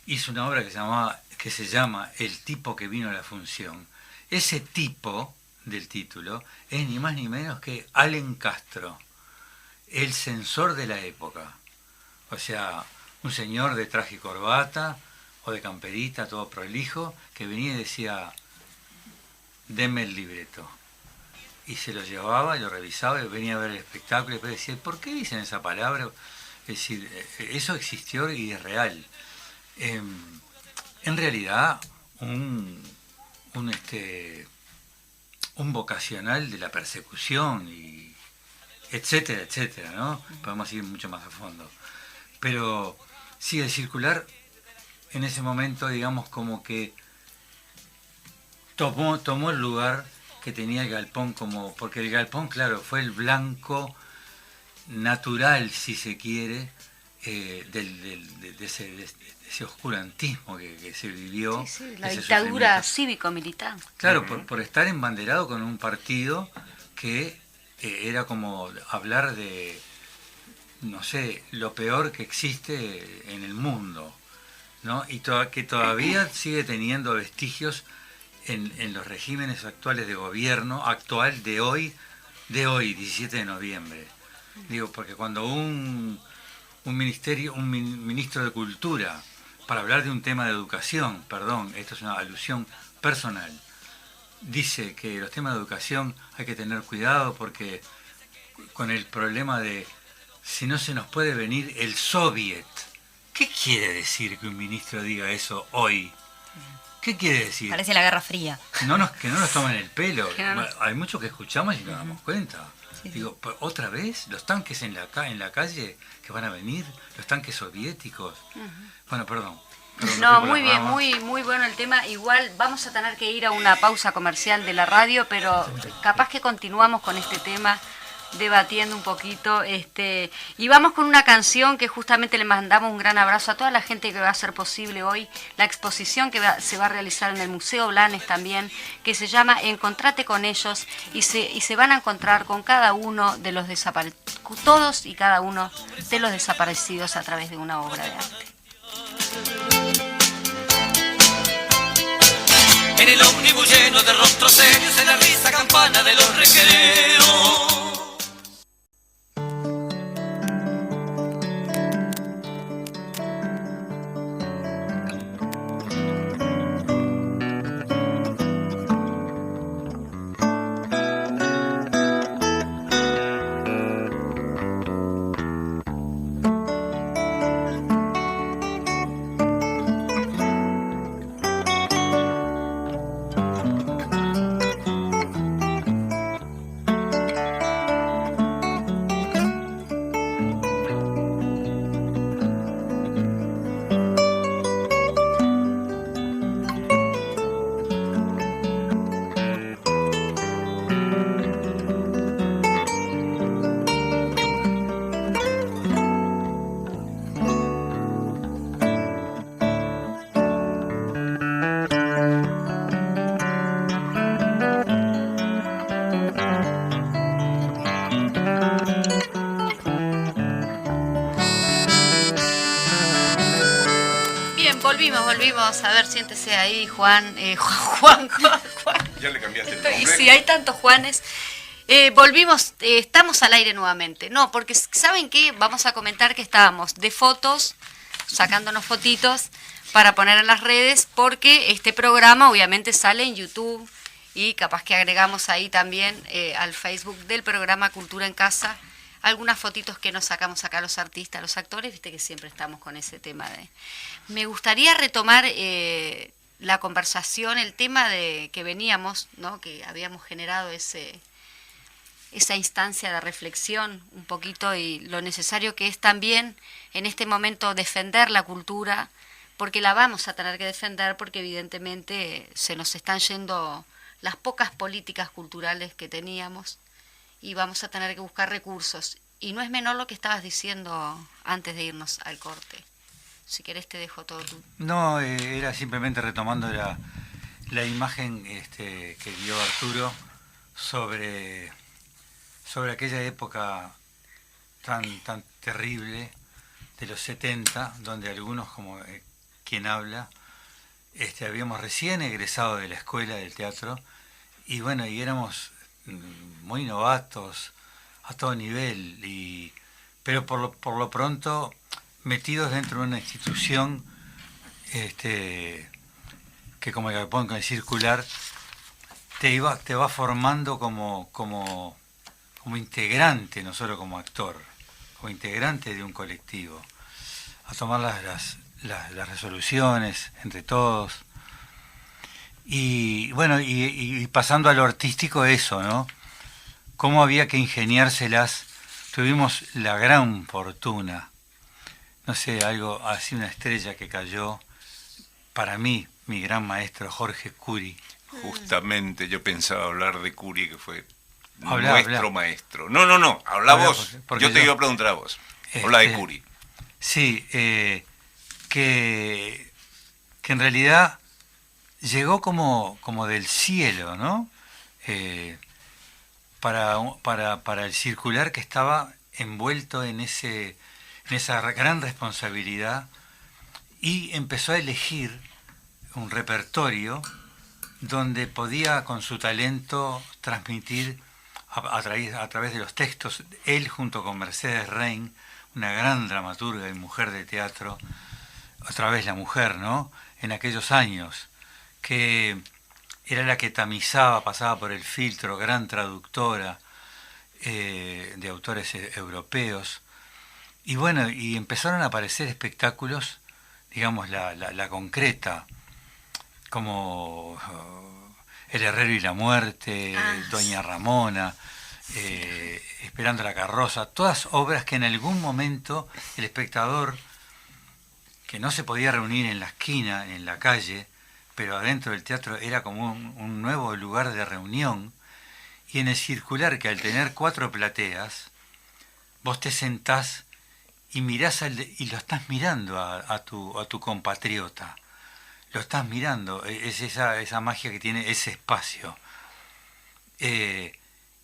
hizo una obra que se llama El tipo que vino a la función. Ese tipo del título es ni más ni menos que Allen Castro, el censor de la época. O sea, un señor de traje y corbata o de camperita, todo prolijo, que venía y decía, denme el libreto. Y se lo llevaba y lo revisaba y venía a ver el espectáculo y después decía, ¿por qué dicen esa palabra? Es decir, eso existió y es real. En realidad, un vocacional de la persecución y etcétera, etcétera, ¿no? Podemos ir mucho más a fondo. Pero sí, el circular en ese momento, digamos, como que tomó el lugar que tenía el Galpón, porque el Galpón, claro, fue el blanco natural, si se quiere, de ese oscurantismo que se vivió. La ese dictadura sufrimiento. cívico-militar. Claro, por estar embanderado con un partido que era como hablar de, no sé, lo peor que existe en el mundo, ¿no? Y que todavía sigue teniendo vestigios en los regímenes actuales de gobierno, actual de hoy, 17 de noviembre. Digo, porque cuando un ministro de Cultura, para hablar de un tema de educación, perdón, esto es una alusión personal, dice que los temas de educación hay que tener cuidado porque con el problema de si no se nos puede venir el soviet. ¿Qué quiere decir que un ministro diga eso hoy? ¿Qué quiere decir? Parece la Guerra Fría. Que no nos tomen el pelo. Que no- Hay mucho que escuchamos y no nos damos cuenta. Sí, sí. Digo, ¿otra vez? ¿Los tanques en la calle que van a venir? ¿Los tanques soviéticos? Bueno, perdón. No, muy bien, muy bueno el tema. Igual vamos a tener que ir a una pausa comercial de la radio, pero capaz que continuamos con este tema, debatiendo un poquito. Y vamos con una canción que justamente le mandamos un gran abrazo a toda la gente que va a hacer posible hoy la exposición que se va a realizar en el Museo Blanes también, que se llama Encontrate con ellos, y se van a encontrar con cada uno de los todos y cada uno de los desaparecidos a través de una obra de arte. En el ómnibus lleno de rostros serios, en la risa campana de los recreos. Bien, volvimos. A ver, siéntese ahí, Juan. Juan. Ya le cambiaste el nombre. Sí, hay tantos Juanes. Volvimos, estamos al aire nuevamente. No, porque ¿saben qué? Vamos a comentar que estábamos de fotos, sacándonos fotitos para poner en las redes, porque este programa obviamente sale en YouTube y capaz que agregamos ahí también al Facebook del programa Cultura en Casa algunas fotitos que nos sacamos acá los artistas, los actores, viste que siempre estamos con ese tema de... Me gustaría retomar la conversación, el tema de que veníamos, ¿no? Que habíamos generado esa instancia de reflexión un poquito y lo necesario que es también en este momento defender la cultura, porque la vamos a tener que defender porque evidentemente se nos están yendo las pocas políticas culturales que teníamos y vamos a tener que buscar recursos. Y no es menor lo que estabas diciendo antes de irnos al corte. Si querés te dejo todo tú. No, era simplemente retomando la imagen que dio Arturo sobre aquella época tan terrible de los 70, donde algunos, como quien habla, habíamos recién egresado de la escuela del teatro y bueno, y éramos muy novatos a todo nivel, pero por lo pronto metidos dentro de una institución que, como el Galpón con el circular, te va formando como integrante, no solo como actor, como integrante de un colectivo, a tomar las resoluciones entre todos. Y bueno, y pasando a lo artístico, eso, ¿no? Cómo había que ingeniárselas. Tuvimos la gran fortuna, no sé, algo así, una estrella que cayó, para mí, mi gran maestro Jorge Curi. Justamente yo pensaba hablar de Curi, que fue Habla. maestro. No, habla vos. Porque yo te iba a preguntar a vos. Habla de Curi. Sí, que en realidad llegó como del cielo, ¿no? Para el circular que estaba envuelto en esa gran responsabilidad y empezó a elegir un repertorio donde podía con su talento transmitir a través de los textos, él junto con Mercedes Rein, una gran dramaturga y mujer de teatro, otra vez la mujer, ¿no? En aquellos años, que era la que tamizaba, pasaba por el filtro, gran traductora de autores europeos. Y bueno, y empezaron a aparecer espectáculos, digamos, la concreta, como El Herrero y la Muerte, Doña Ramona, Esperando la Carroza, todas obras que en algún momento el espectador, que no se podía reunir en la esquina, en la calle, pero adentro del teatro era como un nuevo lugar de reunión, y en el circular, que al tener 4 plateas, vos te sentás y mirás y lo estás mirando a tu compatriota, lo estás mirando, es esa magia que tiene ese espacio.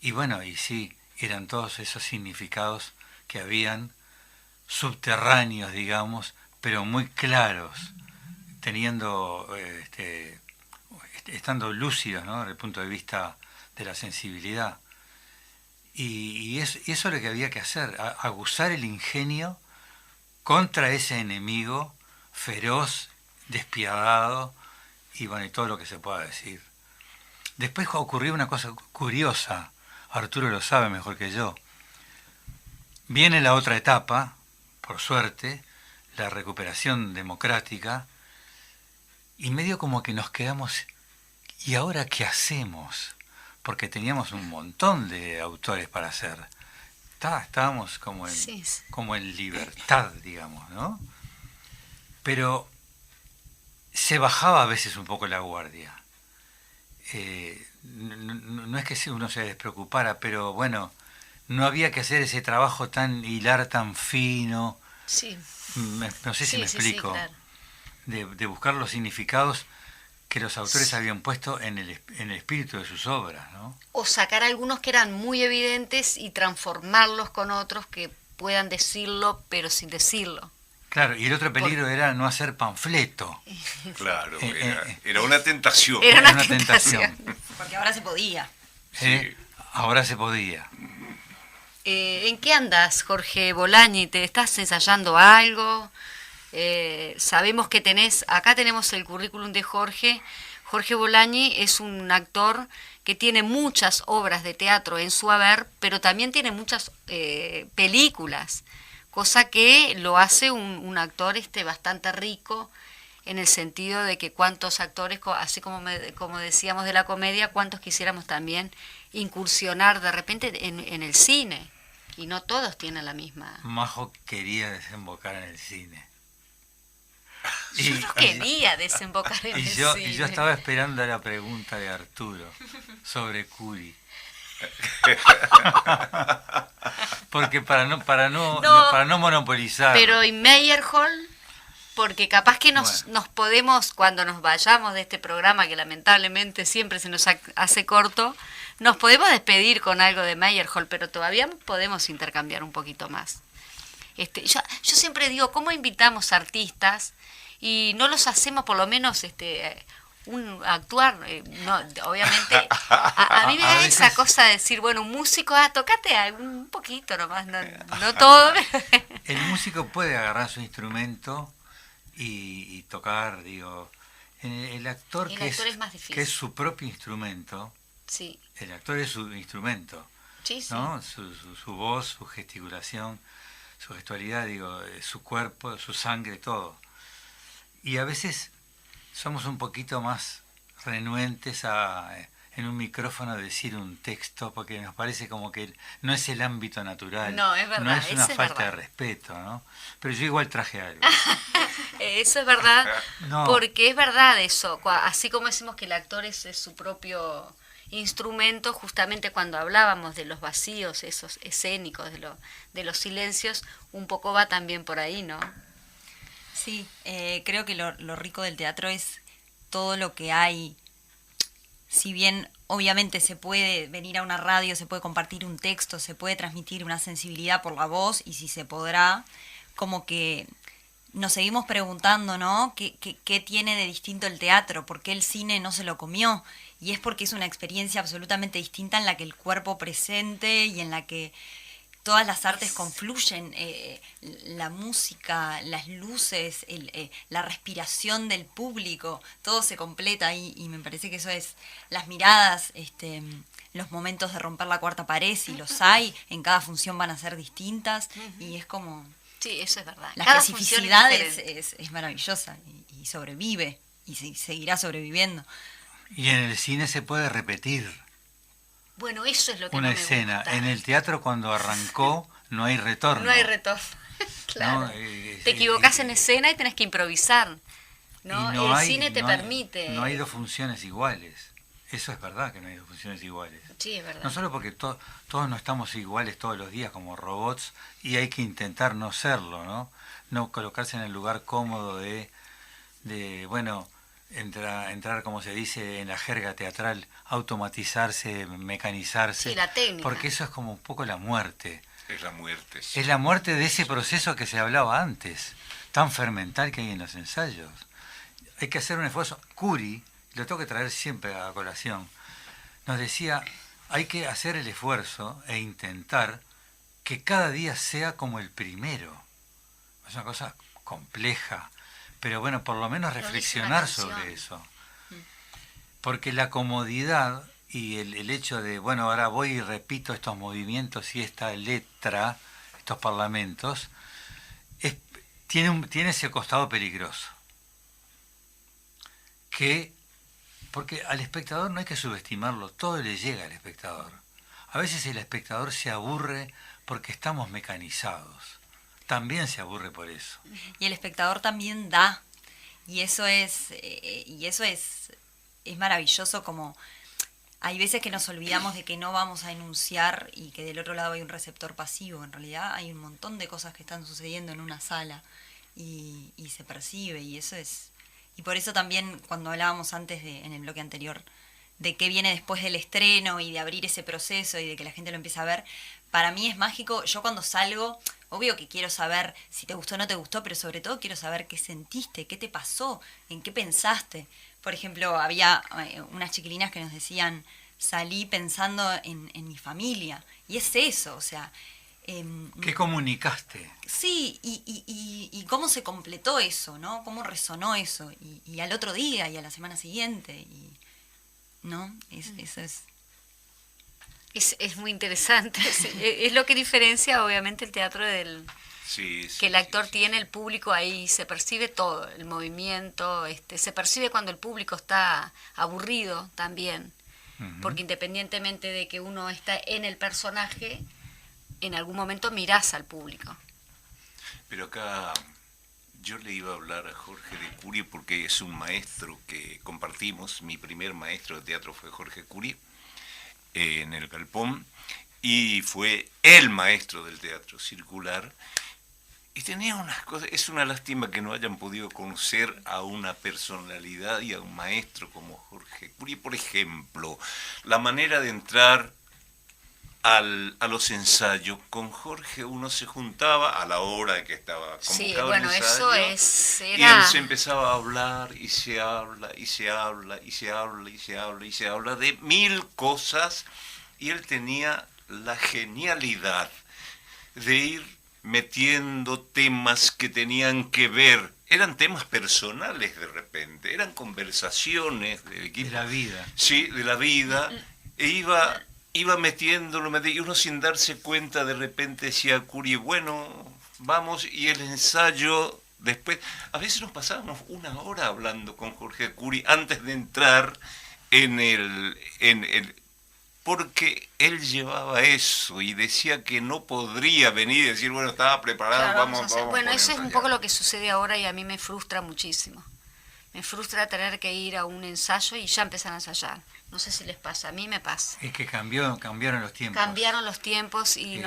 Y bueno, y sí, eran todos esos significados que habían subterráneos, digamos, pero muy claros, estando lúcidos, ¿no? Desde el punto de vista de la sensibilidad. Y eso es lo que había que hacer, aguzar el ingenio contra ese enemigo feroz, despiadado, y bueno, y todo lo que se pueda decir. Después ocurrió una cosa curiosa, Arturo lo sabe mejor que yo. Viene la otra etapa, por suerte, la recuperación democrática, y medio como que nos quedamos, ¿y ahora qué hacemos? Porque teníamos un montón de autores para hacer. Estábamos como en libertad, digamos, ¿no? Pero se bajaba a veces un poco la guardia. No es que uno se despreocupara, pero bueno, no había que hacer ese trabajo hilar tan fino. Sí. No sé si me explico. Sí, claro. De buscar los significados que los autores habían puesto en el espíritu de sus obras, ¿no? O sacar algunos que eran muy evidentes y transformarlos con otros que puedan decirlo, pero sin decirlo. Claro, y el otro peligro era no hacer panfleto. Claro, era una tentación. Era una tentación. Porque ahora se podía. ¿Eh? Ahora se podía. ¿En qué andas, Jorge Bolañi? ¿Te estás ensayando algo? Sabemos que acá tenemos el currículum de Jorge. Jorge Bolañi es un actor que tiene muchas obras de teatro en su haber, pero también tiene muchas películas, cosa que lo hace un actor bastante rico, en el sentido de que cuántos actores, así como decíamos de la comedia, cuántos quisiéramos también incursionar de repente en el cine, y no todos tienen la misma. Majo quería desembocar en el cine. Yo no quería desembocar en el cine. Y yo estaba esperando la pregunta de Arturo sobre Curi. Porque para no monopolizar. Pero ¿y Meyerhold? Porque capaz que nos podemos, cuando nos vayamos de este programa, que lamentablemente siempre se nos hace corto, nos podemos despedir con algo de Meyerhold, pero todavía podemos intercambiar un poquito más. Yo siempre digo, ¿cómo invitamos artistas y no los hacemos por lo menos actuar? No, obviamente, a mí me da esa cosa de decir, bueno, un músico, tocate un poquito nomás, no todo. El músico puede agarrar su instrumento y tocar, digo. El actor es más difícil. Que es su propio instrumento. Sí. El actor es su instrumento. Sí, sí. ¿No? Su voz, su gesticulación, su gestualidad, digo, su cuerpo, su sangre, todo. Y a veces somos un poquito más renuentes en un micrófono decir un texto, porque nos parece como que no es el ámbito natural. No, es verdad. No es una falta verdad. de respeto, ¿no? Pero yo igual traje algo. Eso es verdad, No. Porque es verdad eso. Así como decimos que el actor es su propio instrumento, justamente cuando hablábamos de los vacíos, esos escénicos, de los silencios, un poco va también por ahí, ¿no? Sí, creo que lo rico del teatro es todo lo que hay. Si bien obviamente se puede venir a una radio, se puede compartir un texto, se puede transmitir una sensibilidad por la voz, y si se podrá, como que nos seguimos preguntando, ¿no? ¿Qué tiene de distinto el teatro? ¿Por qué el cine no se lo comió? Y es porque es una experiencia absolutamente distinta en la que el cuerpo presente y en la que todas las artes confluyen, la música, las luces, la respiración del público, todo se completa y me parece que eso es las miradas, los momentos de romper la cuarta pared, si los hay, en cada función van a ser distintas y es como... Sí, eso es verdad. La Cada especificidad función es maravillosa y sobrevive y seguirá sobreviviendo. Y en el cine se puede repetir. Bueno, eso es lo que Una no me escena. gusta. En el teatro cuando arrancó no hay retorno. No hay retorno. Claro. No, te equivocás en escena y tenés que improvisar. ¿no? Y El cine te permite. No hay dos funciones iguales. Eso es verdad, que no hay dos funciones iguales. Sí, es verdad. No solo porque todos no estamos iguales todos los días como robots y hay que intentar no serlo, ¿no? No colocarse en el lugar cómodo de bueno, entrar, como se dice en la jerga teatral, automatizarse, mecanizarse. Sí, la técnica. Porque eso es como un poco la muerte. Es la muerte. Es la muerte de ese proceso que se hablaba antes, tan fermental que hay en los ensayos. Hay que hacer un esfuerzo. Curi, lo tengo que traer siempre a colación, nos decía, hay que hacer el esfuerzo e intentar que cada día sea como el primero. Es una cosa compleja, pero bueno, por lo menos reflexionar sobre eso. Porque la comodidad y el hecho de, bueno, ahora voy y repito estos movimientos y esta letra, estos parlamentos, tiene ese costado peligroso. Porque al espectador no hay que subestimarlo, todo le llega al espectador. A veces el espectador se aburre porque estamos mecanizados. También se aburre por eso. Y el espectador también da. Y eso es maravilloso, como hay veces que nos olvidamos de que no vamos a enunciar y que del otro lado hay un receptor pasivo. En realidad hay un montón de cosas que están sucediendo en una sala y se percibe, y eso es... Y por eso también cuando hablábamos antes en el bloque anterior de qué viene después del estreno y de abrir ese proceso y de que la gente lo empiece a ver, para mí es mágico. Yo cuando salgo, obvio que quiero saber si te gustó o no te gustó, pero sobre todo quiero saber qué sentiste, qué te pasó, en qué pensaste. Por ejemplo, había unas chiquilinas que nos decían, salí pensando en mi familia. Y es eso, o sea... ¿Qué comunicaste? Sí, y cómo se completó eso, ¿no? Cómo resonó eso. Y al otro día, y a la semana siguiente. ¿No? Eso es... Es muy interesante. Es lo que diferencia, obviamente, el teatro del... Sí, que el actor tiene, el público ahí, se percibe todo, el movimiento, se percibe cuando el público está aburrido también, porque independientemente de que uno está en el personaje, en algún momento mirás al público. Pero acá yo le iba a hablar a Jorge de Curie porque es un maestro que compartimos. Mi primer maestro de teatro fue Jorge Curie en el Galpón, y fue el maestro del teatro circular. Y tenía unas cosas, es una lástima que no hayan podido conocer a una personalidad y a un maestro como Jorge Curie. Por ejemplo, la manera de entrar a los ensayos. Con Jorge uno se juntaba a la hora en que estaba convocado Sí, bueno, el ensayo, eso y él era... se empezaba a hablar y se habla y se habla y se habla y se habla y se habla de 1000 cosas, y él tenía la genialidad de ir metiendo temas que tenían que ver, eran temas personales de repente, eran conversaciones del equipo. De la vida. Sí, de la vida, e iba metiéndolo, y uno sin darse cuenta de repente decía Curie, bueno, vamos, y el ensayo después, a veces nos pasábamos 1 hora hablando con Jorge Curie antes de entrar en el porque él llevaba eso y decía que no podría venir y decir, bueno, estaba preparado, Claro, vamos. Bueno, eso es un ensayar. poco lo que sucede ahora y a mí me frustra muchísimo. Me frustra tener que ir a un ensayo y ya empezar a ensayar. No sé si les pasa, a mí me pasa. Es que cambiaron los tiempos. Cambiaron los tiempos y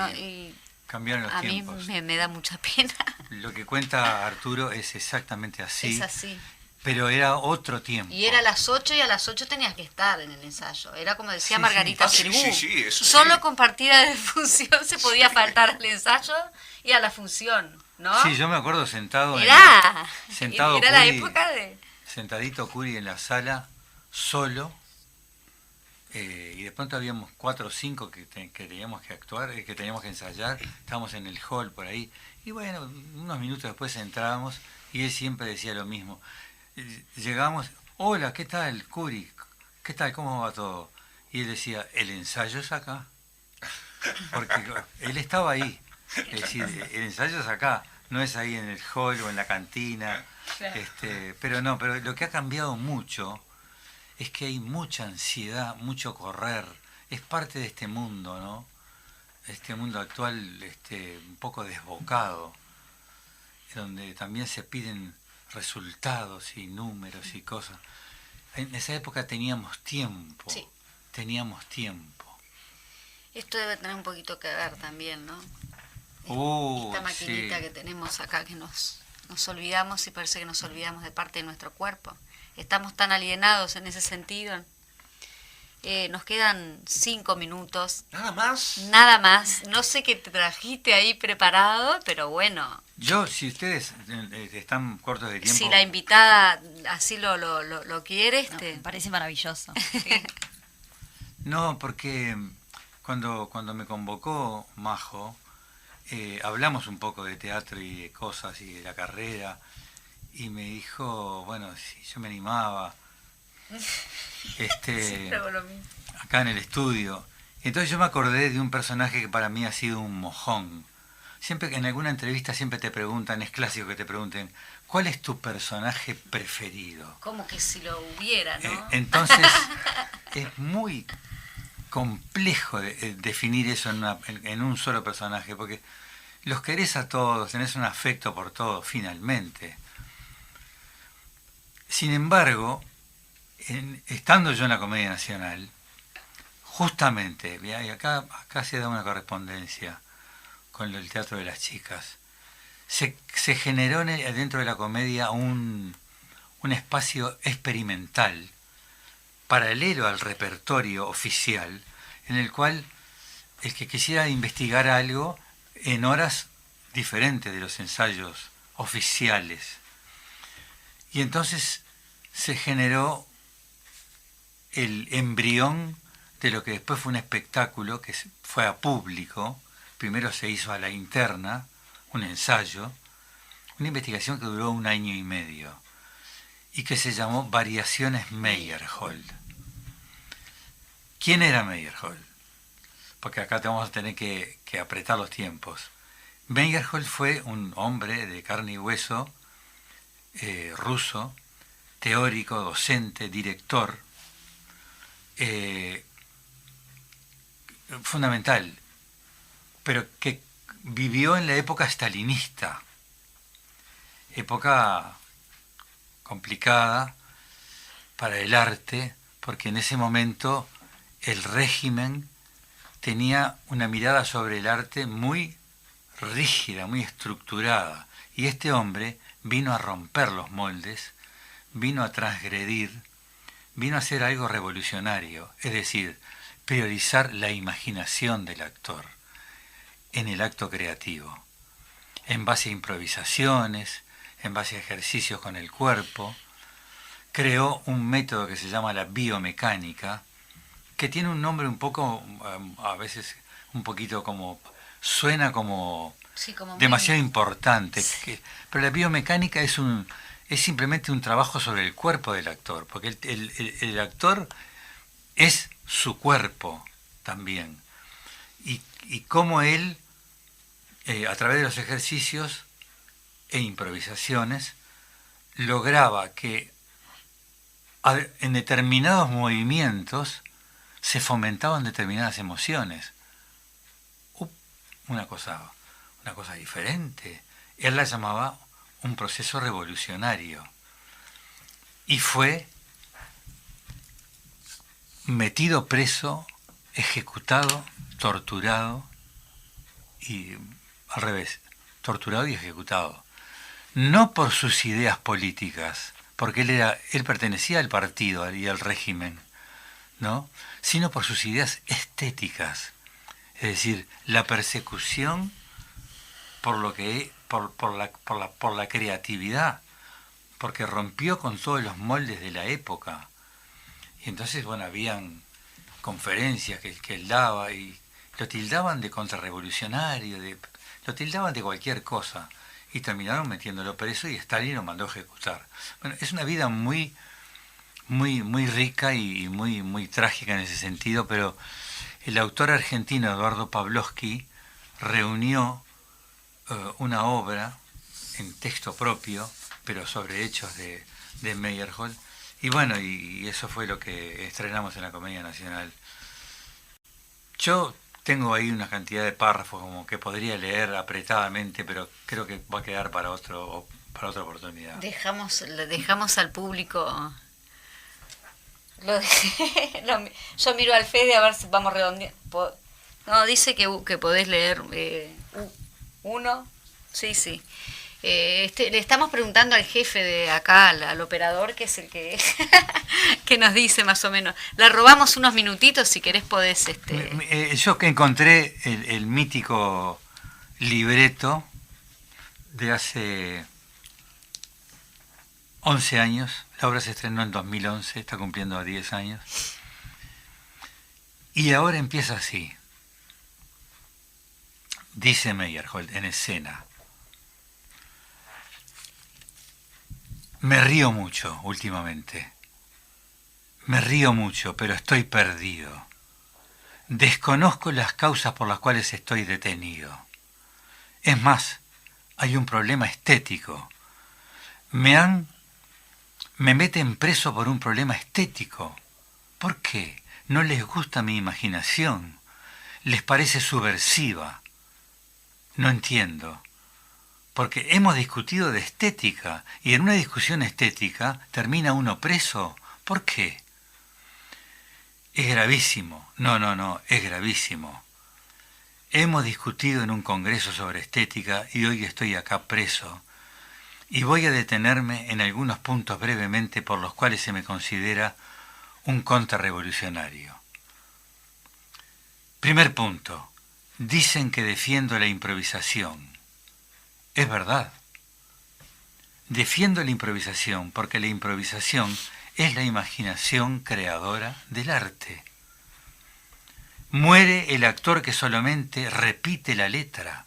Cambiaron los a tiempos. mí me da mucha pena. Lo que cuenta Arturo es exactamente así. Es así. Pero era otro tiempo. Y era a las 8 y a las 8 tenías que estar en el ensayo. Era como decía Sí, Margarita sí. Cerú. Sí, eso Solo sí. con partida de función se podía faltar al ensayo y a la función, ¿no? Sí, yo me acuerdo sentado Era sentado era la Curie, época de... sentadito Curie en la sala, solo, y de pronto habíamos 4 o 5 que teníamos que actuar, que teníamos que ensayar, estábamos en el hall por ahí, y bueno, unos minutos después entrábamos, y él siempre decía lo mismo. Llegamos, hola, ¿qué tal, Curie? ¿Qué tal? ¿Cómo va todo? Y él decía, el ensayo es acá. Porque él estaba ahí. Es decir, el ensayo es acá, no es ahí en el hall o en la cantina. Pero lo que ha cambiado mucho es que hay mucha ansiedad, mucho correr. Es parte de este mundo, ¿no? Este mundo actual un poco desbocado, donde también se piden resultados y números y cosas. En esa época teníamos tiempo. Sí. Teníamos tiempo. Esto debe tener un poquito que ver también, ¿no? Esta Sí. maquinita que tenemos acá que nos olvidamos y parece que nos olvidamos de parte de nuestro cuerpo. Estamos tan alienados en ese sentido. Nos quedan 5 minutos. Nada más. Nada más. No sé qué te trajiste ahí preparado, pero bueno. Yo, si ustedes están cortos de tiempo... Si la invitada así lo quiere, No, me parece maravilloso. No, porque cuando me convocó Majo, hablamos un poco de teatro y de cosas y de la carrera, y me dijo, bueno, si yo me animaba, Siempre hago lo mismo. acá en el estudio. Entonces yo me acordé de un personaje que para mí ha sido un mojón. Siempre que en alguna entrevista siempre te preguntan, es clásico que te pregunten, ¿cuál es tu personaje preferido? Como que si lo hubiera, ¿no? Entonces es muy complejo definir eso en un solo personaje, porque los querés a todos, tenés un afecto por todos, finalmente. Sin embargo, estando yo en la Comedia Nacional, justamente, y acá se da una correspondencia con el Teatro de las Chicas, se generó dentro de la comedia un espacio experimental, paralelo al repertorio oficial, en el cual el que quisiera investigar algo en horas diferentes de los ensayos oficiales. Y entonces se generó el embrión de lo que después fue un espectáculo que fue a público. Primero se hizo a la interna, un ensayo, una investigación que duró 1 año y medio y que se llamó Variaciones Meyerhold. ¿Quién era Meyerhold? Porque acá te vamos a tener que apretar los tiempos. Meyerhold fue un hombre de carne y hueso, ruso, teórico, docente, director, fundamental, pero que vivió en la época stalinista, época complicada para el arte, porque en ese momento el régimen tenía una mirada sobre el arte muy rígida, muy estructurada, y este hombre vino a romper los moldes, vino a transgredir, vino a hacer algo revolucionario, es decir, priorizar la imaginación del actor en el acto creativo, en base a improvisaciones, en base a ejercicios con el cuerpo. Creó un método que se llama la biomecánica, que tiene un nombre un poco, a veces un poquito como, suena como, sí, como demasiado importante, sí. Pero la biomecánica es simplemente un trabajo sobre el cuerpo del actor, porque el actor es su cuerpo también, y cómo él, a través de los ejercicios e improvisaciones, lograba que en determinados movimientos se fomentaban determinadas emociones. Una cosa diferente. Él la llamaba un proceso revolucionario. Y fue metido preso, ejecutado, torturado, y al revés, torturado y ejecutado. No por sus ideas políticas, porque él pertenecía al partido y al régimen, ¿no? Sino por sus ideas estéticas, es decir, la persecución por la creatividad, porque rompió con todos los moldes de la época. Y entonces, bueno, habían conferencias que él daba y lo tildaban de contrarrevolucionario, lo tildaban de cualquier cosa, y terminaron metiéndolo preso y Stalin lo mandó a ejecutar. Bueno, es una vida muy, muy, muy rica y muy, muy trágica en ese sentido, pero el autor argentino Eduardo Pavlovsky reunió una obra en texto propio, pero sobre hechos de Meyerhold, y bueno, y eso fue lo que estrenamos en la Comedia Nacional. Yo tengo ahí una cantidad de párrafos como que podría leer apretadamente, pero creo que va a quedar para otra oportunidad. Dejamos al público. Yo miro al Fede a ver si vamos redondeando. No, dice que podés leer uno. Sí. Le estamos preguntando al jefe de acá, al operador, que es el que que nos dice más o menos. Le robamos unos minutitos, si querés podés... Yo que encontré el mítico libreto de hace 11 años, la obra se estrenó en 2011, está cumpliendo 10 años, y ahora empieza así. Dice Meyerhold en escena: me río mucho últimamente. Me río mucho, pero estoy perdido. Desconozco las causas por las cuales estoy detenido. Es más, hay un problema estético. Me meten preso por un problema estético. ¿Por qué? No les gusta mi imaginación. Les parece subversiva. No entiendo. Porque hemos discutido de estética, y en una discusión estética termina uno preso. ¿Por qué? Es gravísimo. No, es gravísimo. Hemos discutido en un congreso sobre estética y hoy estoy acá preso. Y voy a detenerme en algunos puntos brevemente por los cuales se me considera un contrarrevolucionario. Primer punto. Dicen que defiendo la improvisación. Es verdad. Defiendo la improvisación porque la improvisación es la imaginación creadora del arte. Muere el actor que solamente repite la letra.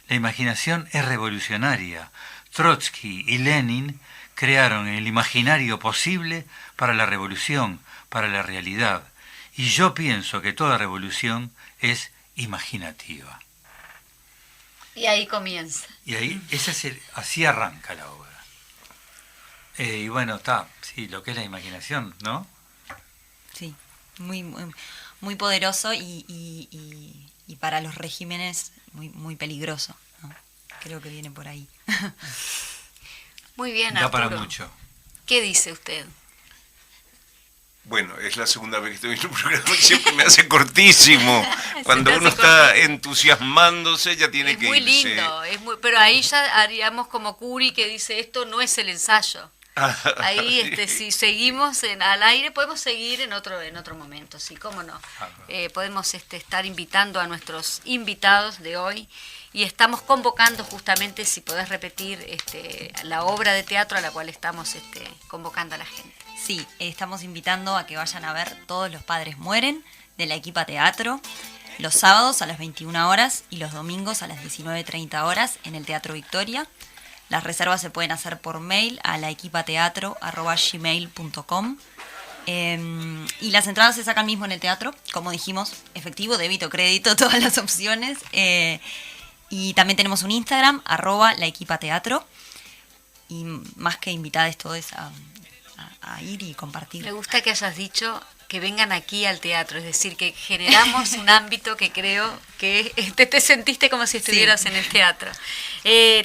La imaginación es revolucionaria. Trotsky y Lenin crearon el imaginario posible para la revolución, para la realidad. Y yo pienso que toda revolución es imaginativa. Y ahí comienza. Y ahí, así arranca la obra. Y bueno, está, sí, lo que es la imaginación, ¿no? Sí, muy poderoso y para los regímenes muy peligroso, ¿no? Creo que viene por ahí. Muy bien, Da Arturo. para mucho. ¿Qué dice usted? Bueno, es la segunda vez que estoy en un programa y siempre me hace cortísimo. Cuando te uno hace está cortísimo. entusiasmándose ya tiene Es que muy irse. lindo, pero ahí ya haríamos como Curi que dice esto no es el ensayo. Ahí si seguimos al aire podemos seguir en otro momento, sí, cómo no. Podemos estar invitando a nuestros invitados de hoy y estamos convocando justamente, si podés repetir, la obra de teatro a la cual estamos convocando a la gente. Sí, estamos invitando a que vayan a ver Todos los padres mueren, de la Equipa Teatro, los sábados a las 21 horas y los domingos a las 19:30 horas en el Teatro Victoria. Las reservas se pueden hacer por mail a laequipateatro@gmail.com. Y las entradas se sacan mismo en el teatro, como dijimos, efectivo, débito, crédito, todas las opciones. Y también tenemos un Instagram, @laequipateatro. Y más que invitadas todos a ir y compartir. Me gusta que hayas dicho que vengan aquí al teatro, es decir, que generamos un ámbito que creo que te sentiste como si estuvieras en el teatro.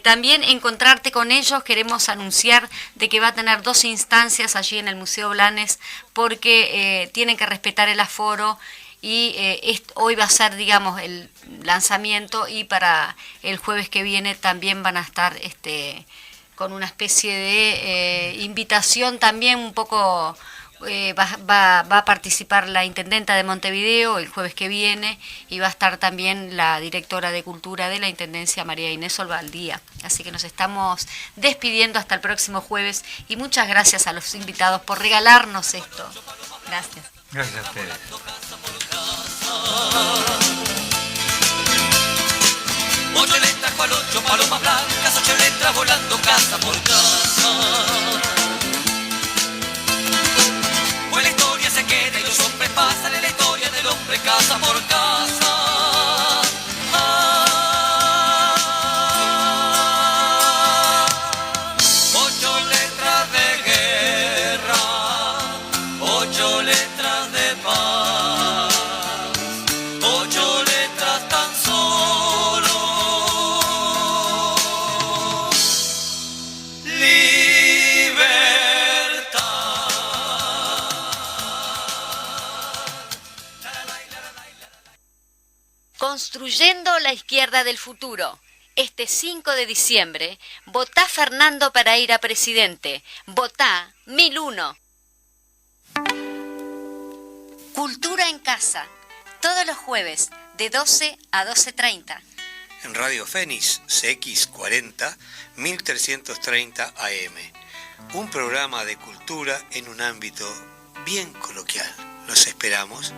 También encontrarte con ellos, queremos anunciar de que va a tener 2 instancias allí en el Museo Blanes, porque tienen que respetar el aforo y hoy va a ser, digamos, el lanzamiento y para el jueves que viene también van a estar con una especie de invitación también un poco. Va a participar la intendenta de Montevideo el jueves que viene y va a estar también la directora de Cultura de la Intendencia, María Inés Olvaldía. Así que nos estamos despidiendo hasta el próximo jueves y muchas gracias a los invitados por regalarnos esto. Gracias. Gracias a ustedes. 8 letras cual 8 palomas blancas, 8 letras volando casa por casa. Pues la historia se queda y los hombres pasan en la historia del hombre casa por casa. Ocho letras de guerra, 8 letras de paz, 8 letras tan solo. Construyendo la izquierda del futuro. Este 5 de diciembre, votá Fernando para ir a presidente. Votá 1001. Cultura en casa. Todos los jueves, de 12 a 12:30. En Radio Fénix CX40 1330 AM. Un programa de cultura en un ámbito bien coloquial. Los esperamos.